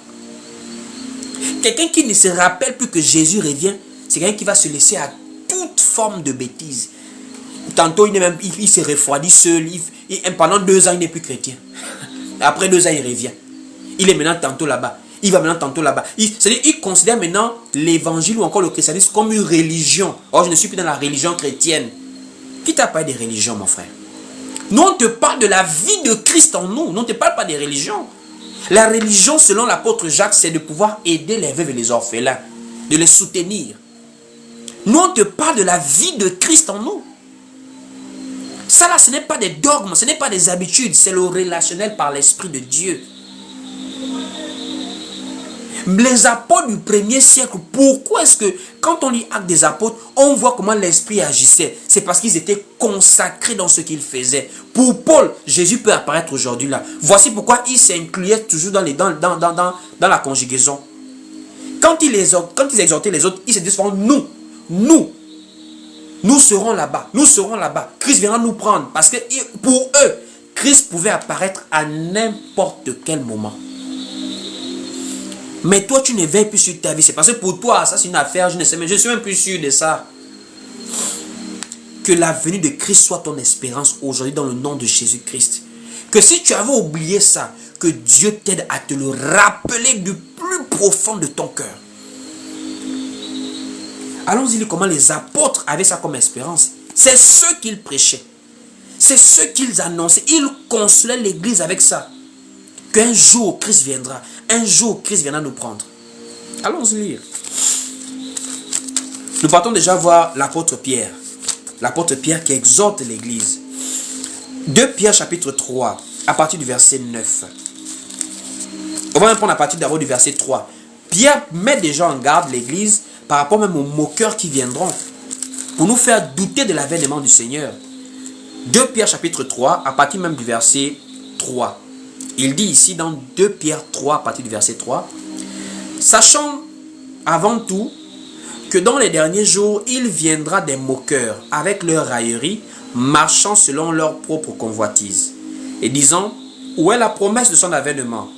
Quelqu'un qui ne se rappelle plus que Jésus revient, c'est quelqu'un qui va se laisser à toute forme de bêtises. Tantôt, il s'est refroidi seul. Pendant 2 ans, il n'est plus chrétien. Après 2 ans, il revient. Il est maintenant tantôt là-bas. Il va maintenant tantôt là-bas. C'est-à-dire, il considère maintenant l'évangile ou encore le christianisme comme une religion. Or, je ne suis plus dans la religion chrétienne. Qui t'a parlé des religions, mon frère? Nous, on te parle de la vie de Christ en nous. Nous, on ne te parle pas des religions. La religion, selon l'apôtre Jacques, c'est de pouvoir aider les veuves et les orphelins, de les soutenir. Nous, on te parle de la vie de Christ en nous. Ça là, ce n'est pas des dogmes, ce n'est pas des habitudes, c'est le relationnel par l'Esprit de Dieu. Les apôtres du 1er siècle, pourquoi est-ce que quand on lit Actes des apôtres, on voit comment l'Esprit agissait? C'est parce qu'ils étaient consacrés dans ce qu'ils faisaient. Pour Paul, Jésus peut apparaître aujourd'hui là. Voici pourquoi il s'incluait toujours dans la conjugaison. Quand ils exhortaient les autres, ils se disaient souvent nous serons là-bas, nous serons là-bas. Christ viendra nous prendre. Parce que pour eux, Christ pouvait apparaître à n'importe quel moment. Mais toi, tu ne veilles plus sur ta vie. C'est parce que pour toi, ça c'est une affaire, je ne sais, mais je suis même plus sûr de ça. Que la venue de Christ soit ton espérance aujourd'hui dans le nom de Jésus-Christ. Que si tu avais oublié ça, que Dieu t'aide à te le rappeler du plus profond de ton cœur. Allons-y lire comment les apôtres avaient ça comme espérance. C'est ce qu'ils prêchaient. C'est ce qu'ils annonçaient. Ils consolaient l'église avec ça. Qu'un jour Christ viendra. Un jour Christ viendra nous prendre. Allons-y lire. Nous partons déjà voir l'apôtre Pierre. L'apôtre Pierre qui exhorte l'église. 2 Pierre chapitre 3, à partir du verset 9. On va même prendre à partir d'abord du verset 3. Pierre met déjà en garde l'église par rapport même aux moqueurs qui viendront pour nous faire douter de l'avènement du Seigneur. 2 Pierre chapitre 3, à partir même du verset 3. Il dit ici dans 2 Pierre 3, à partir du verset 3, « Sachant avant tout que dans les derniers jours, il viendra des moqueurs avec leur raillerie, marchant selon leur propre convoitise, et disant, où est la promesse de son avènement?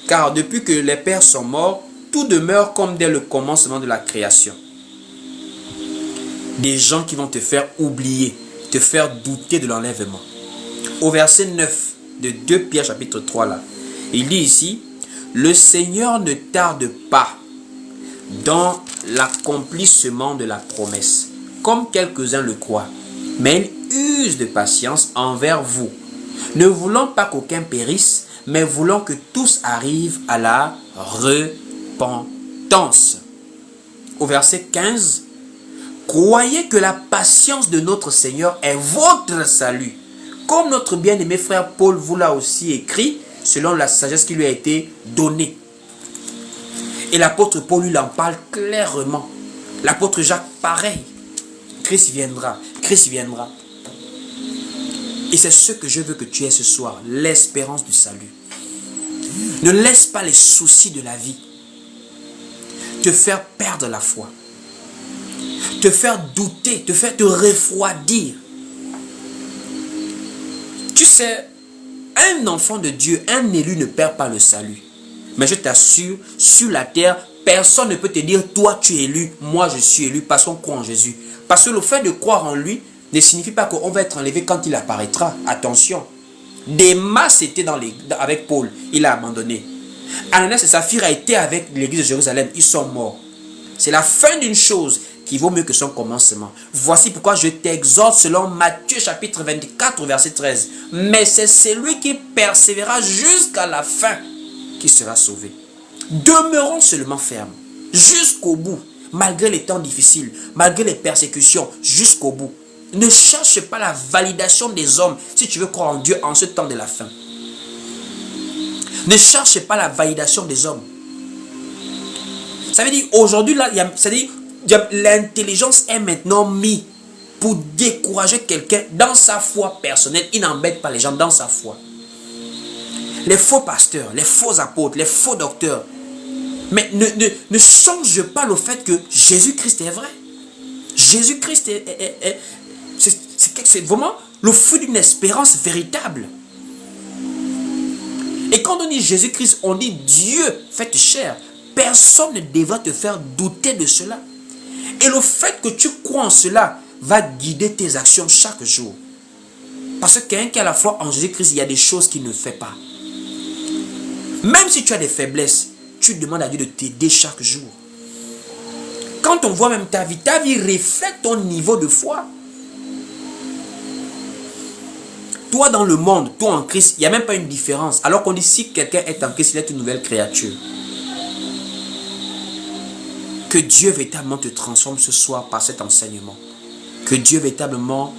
Car depuis que les pères sont morts, tout demeure comme dès le commencement de la création. » Des gens qui vont te faire oublier, te faire douter de l'enlèvement. Au verset 9 de 2 Pierre chapitre 3 là, il dit ici, « Le Seigneur ne tarde pas dans l'accomplissement de la promesse, comme quelques-uns le croient, mais il use de patience envers vous, ne voulant pas qu'aucun périsse, mais voulant que tous arrivent à la repentance. » Au verset 15, « Croyez que la patience de notre Seigneur est votre salut, comme notre bien-aimé frère Paul vous l'a aussi écrit, selon la sagesse qui lui a été donnée. » Et l'apôtre Paul lui en parle clairement. L'apôtre Jacques, pareil. Christ viendra, Christ viendra. Et c'est ce que je veux que tu aies ce soir, l'espérance du salut. Ne laisse pas les soucis de la vie te faire perdre la foi, te faire douter, te faire te refroidir. Tu sais, un enfant de Dieu, un élu ne perd pas le salut. Mais je t'assure, sur la terre, personne ne peut te dire, toi tu es élu, moi je suis élu, parce qu'on croit en Jésus. Parce que le fait de croire en lui ne signifie pas qu'on va être enlevé quand il apparaîtra. Attention. Démas était avec Paul, il a abandonné. Ananias et Saphira étaient avec l'église de Jérusalem, ils sont morts. C'est la fin d'une chose qui vaut mieux que son commencement. Voici pourquoi je t'exhorte selon Matthieu chapitre 24 verset 13. Mais c'est celui qui persévérera jusqu'à la fin qui sera sauvé. Demeurons seulement fermes jusqu'au bout, malgré les temps difficiles, malgré les persécutions, jusqu'au bout. Ne cherche pas la validation des hommes si tu veux croire en Dieu en ce temps de la fin. Ne cherche pas la validation des hommes. Ça veut dire aujourd'hui là, l'intelligence est maintenant mise pour décourager quelqu'un dans sa foi personnelle. Il n'embête pas les gens dans sa foi. Les faux pasteurs, les faux apôtres, les faux docteurs. Mais ne change pas le fait que Jésus-Christ est vrai. Jésus-Christ c'est vraiment le fruit d'une espérance véritable. Et quand on dit Jésus-Christ, on dit Dieu fait chair. Personne ne devra te faire douter de cela. Et le fait que tu crois en cela va guider tes actions chaque jour. Parce que quelqu'un qui a la foi en Jésus-Christ, il y a des choses qu'il ne fait pas. Même si tu as des faiblesses, tu demandes à Dieu de t'aider chaque jour. Quand on voit même ta vie reflète ton niveau de foi. Toi dans le monde, toi en Christ, il n'y a même pas une différence. Alors qu'on dit si quelqu'un est en Christ, il est une nouvelle créature. Que Dieu véritablement te transforme ce soir par cet enseignement. Que Dieu véritablement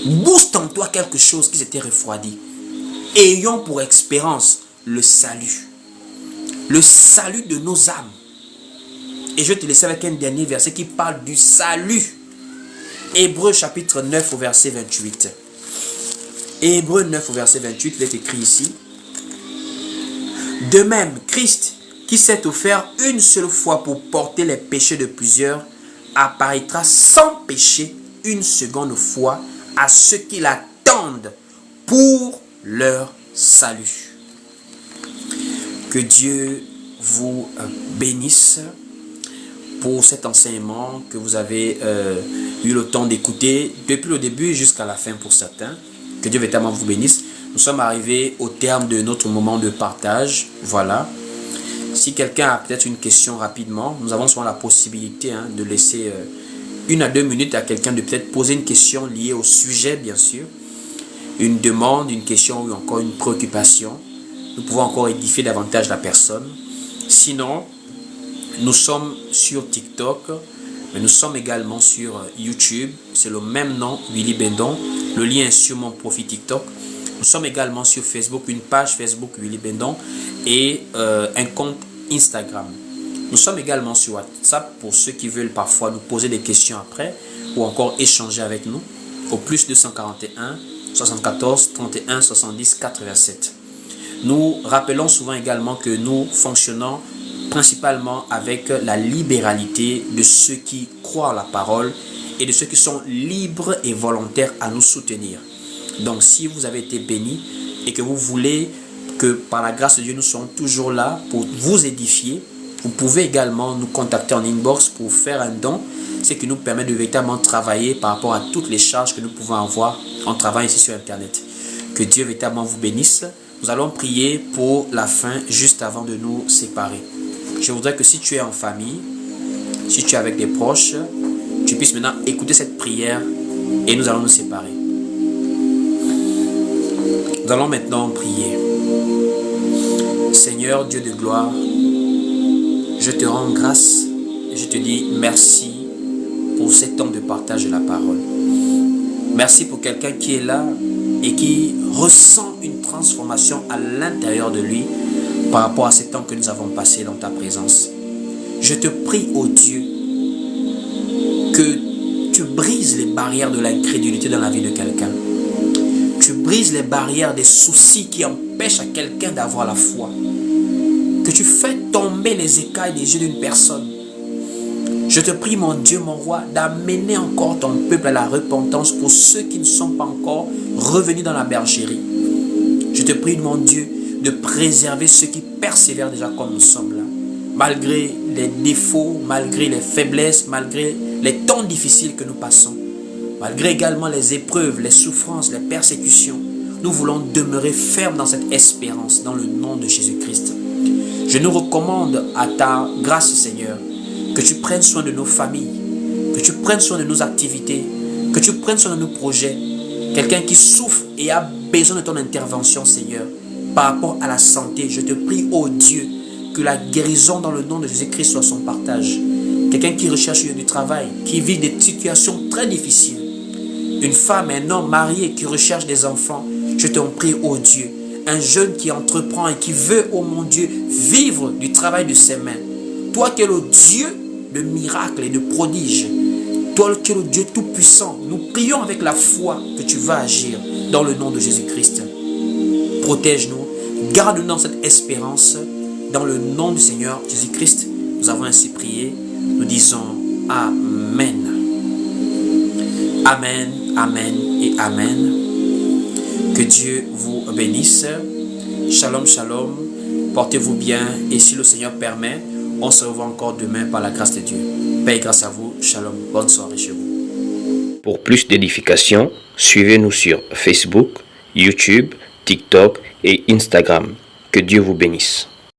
booste en toi quelque chose qui s'était refroidi. Ayons pour expérience le salut. Le salut de nos âmes. Et je vais te laisser avec un dernier verset qui parle du salut. Hébreux chapitre 9 au verset 28. Hébreux 9 au verset 28, il est écrit ici. De même, Christ, qui s'est offert une seule fois pour porter les péchés de plusieurs, apparaîtra sans péché une seconde fois à ceux qui l'attendent pour leur salut. Que Dieu vous bénisse pour cet enseignement que vous avez eu le temps d'écouter depuis le début jusqu'à la fin pour certains. Que Dieu véritablement vous bénisse. Nous sommes arrivés au terme de notre moment de partage. Voilà. Si quelqu'un a peut-être une question rapidement, nous avons souvent la possibilité de laisser 1 à 2 minutes à quelqu'un de peut-être poser une question liée au sujet, bien sûr. Une demande, une question ou encore une préoccupation. Nous pouvons encore édifier davantage la personne. Sinon, nous sommes sur TikTok, mais nous sommes également sur YouTube. C'est le même nom, Willy Bendon. Le lien est sur mon profil TikTok. Nous sommes également sur Facebook, une page Facebook Willy Bendon et un compte Instagram. Nous sommes également sur WhatsApp pour ceux qui veulent parfois nous poser des questions après ou encore échanger avec nous au plus 241 74 31 70 87. Nous rappelons souvent également que nous fonctionnons principalement avec la libéralité de ceux qui croient à la parole et de ceux qui sont libres et volontaires à nous soutenir. Donc si vous avez été bénis et que vous voulez que par la grâce de Dieu nous soyons toujours là pour vous édifier, vous pouvez également nous contacter en inbox pour faire un don, ce qui nous permet de véritablement travailler par rapport à toutes les charges que nous pouvons avoir en travaillant ici sur Internet. Que Dieu véritablement vous bénisse. Nous allons prier pour la fin juste avant de nous séparer. Je voudrais que si tu es en famille, si tu es avec des proches, tu puisses maintenant écouter cette prière et nous allons nous séparer. Nous allons maintenant prier. Seigneur Dieu de gloire, je te rends grâce et je te dis merci pour cet temps de partage de la parole. Merci pour quelqu'un qui est là et qui ressent une transformation à l'intérieur de lui par rapport à ces temps que nous avons passés dans ta présence. Je te prie, ô Dieu, que tu brises les barrières de l'incrédulité dans la vie de quelqu'un. Tu brises les barrières des soucis qui empêchent à quelqu'un d'avoir la foi. Que tu fais tomber les écailles des yeux d'une personne. Je te prie, mon Dieu, mon roi, d'amener encore ton peuple à la repentance pour ceux qui ne sont pas encore revenus dans la bergerie. Je te prie, mon Dieu, de préserver ceux qui persévèrent déjà comme nous sommes là. Malgré les défauts, malgré les faiblesses, malgré les temps difficiles que nous passons. Malgré également les épreuves, les souffrances, les persécutions. Nous voulons demeurer fermes dans cette espérance, dans le nom de Jésus-Christ. Je nous recommande à ta grâce, Seigneur, que tu prennes soin de nos familles, que tu prennes soin de nos activités, que tu prennes soin de nos projets. Quelqu'un qui souffre et a besoin de ton intervention, Seigneur, par rapport à la santé, je te prie, ô Dieu, que la guérison dans le nom de Jésus-Christ soit son partage. Quelqu'un qui recherche du travail, qui vit des situations très difficiles. Une femme, un homme marié qui recherche des enfants, je t'en prie, ô Dieu. Un jeune qui entreprend et qui veut, ô mon Dieu, vivre du travail de ses mains. Toi qui es le Dieu de miracles et de prodiges. Toi qui es le Dieu tout-puissant. Nous prions avec la foi que tu vas agir dans le nom de Jésus-Christ. Protège-nous, garde-nous dans cette espérance. Dans le nom du Seigneur Jésus-Christ, nous avons ainsi prié. Nous disons Amen. Amen, Amen et Amen. Que Dieu vous bénisse. Shalom, shalom. Portez-vous bien et si le Seigneur permet, on se revoit encore demain par la grâce de Dieu. Paix et grâce à vous. Shalom. Bonne soirée chez vous. Pour plus d'édification, suivez-nous sur Facebook, YouTube, TikTok et Instagram. Que Dieu vous bénisse.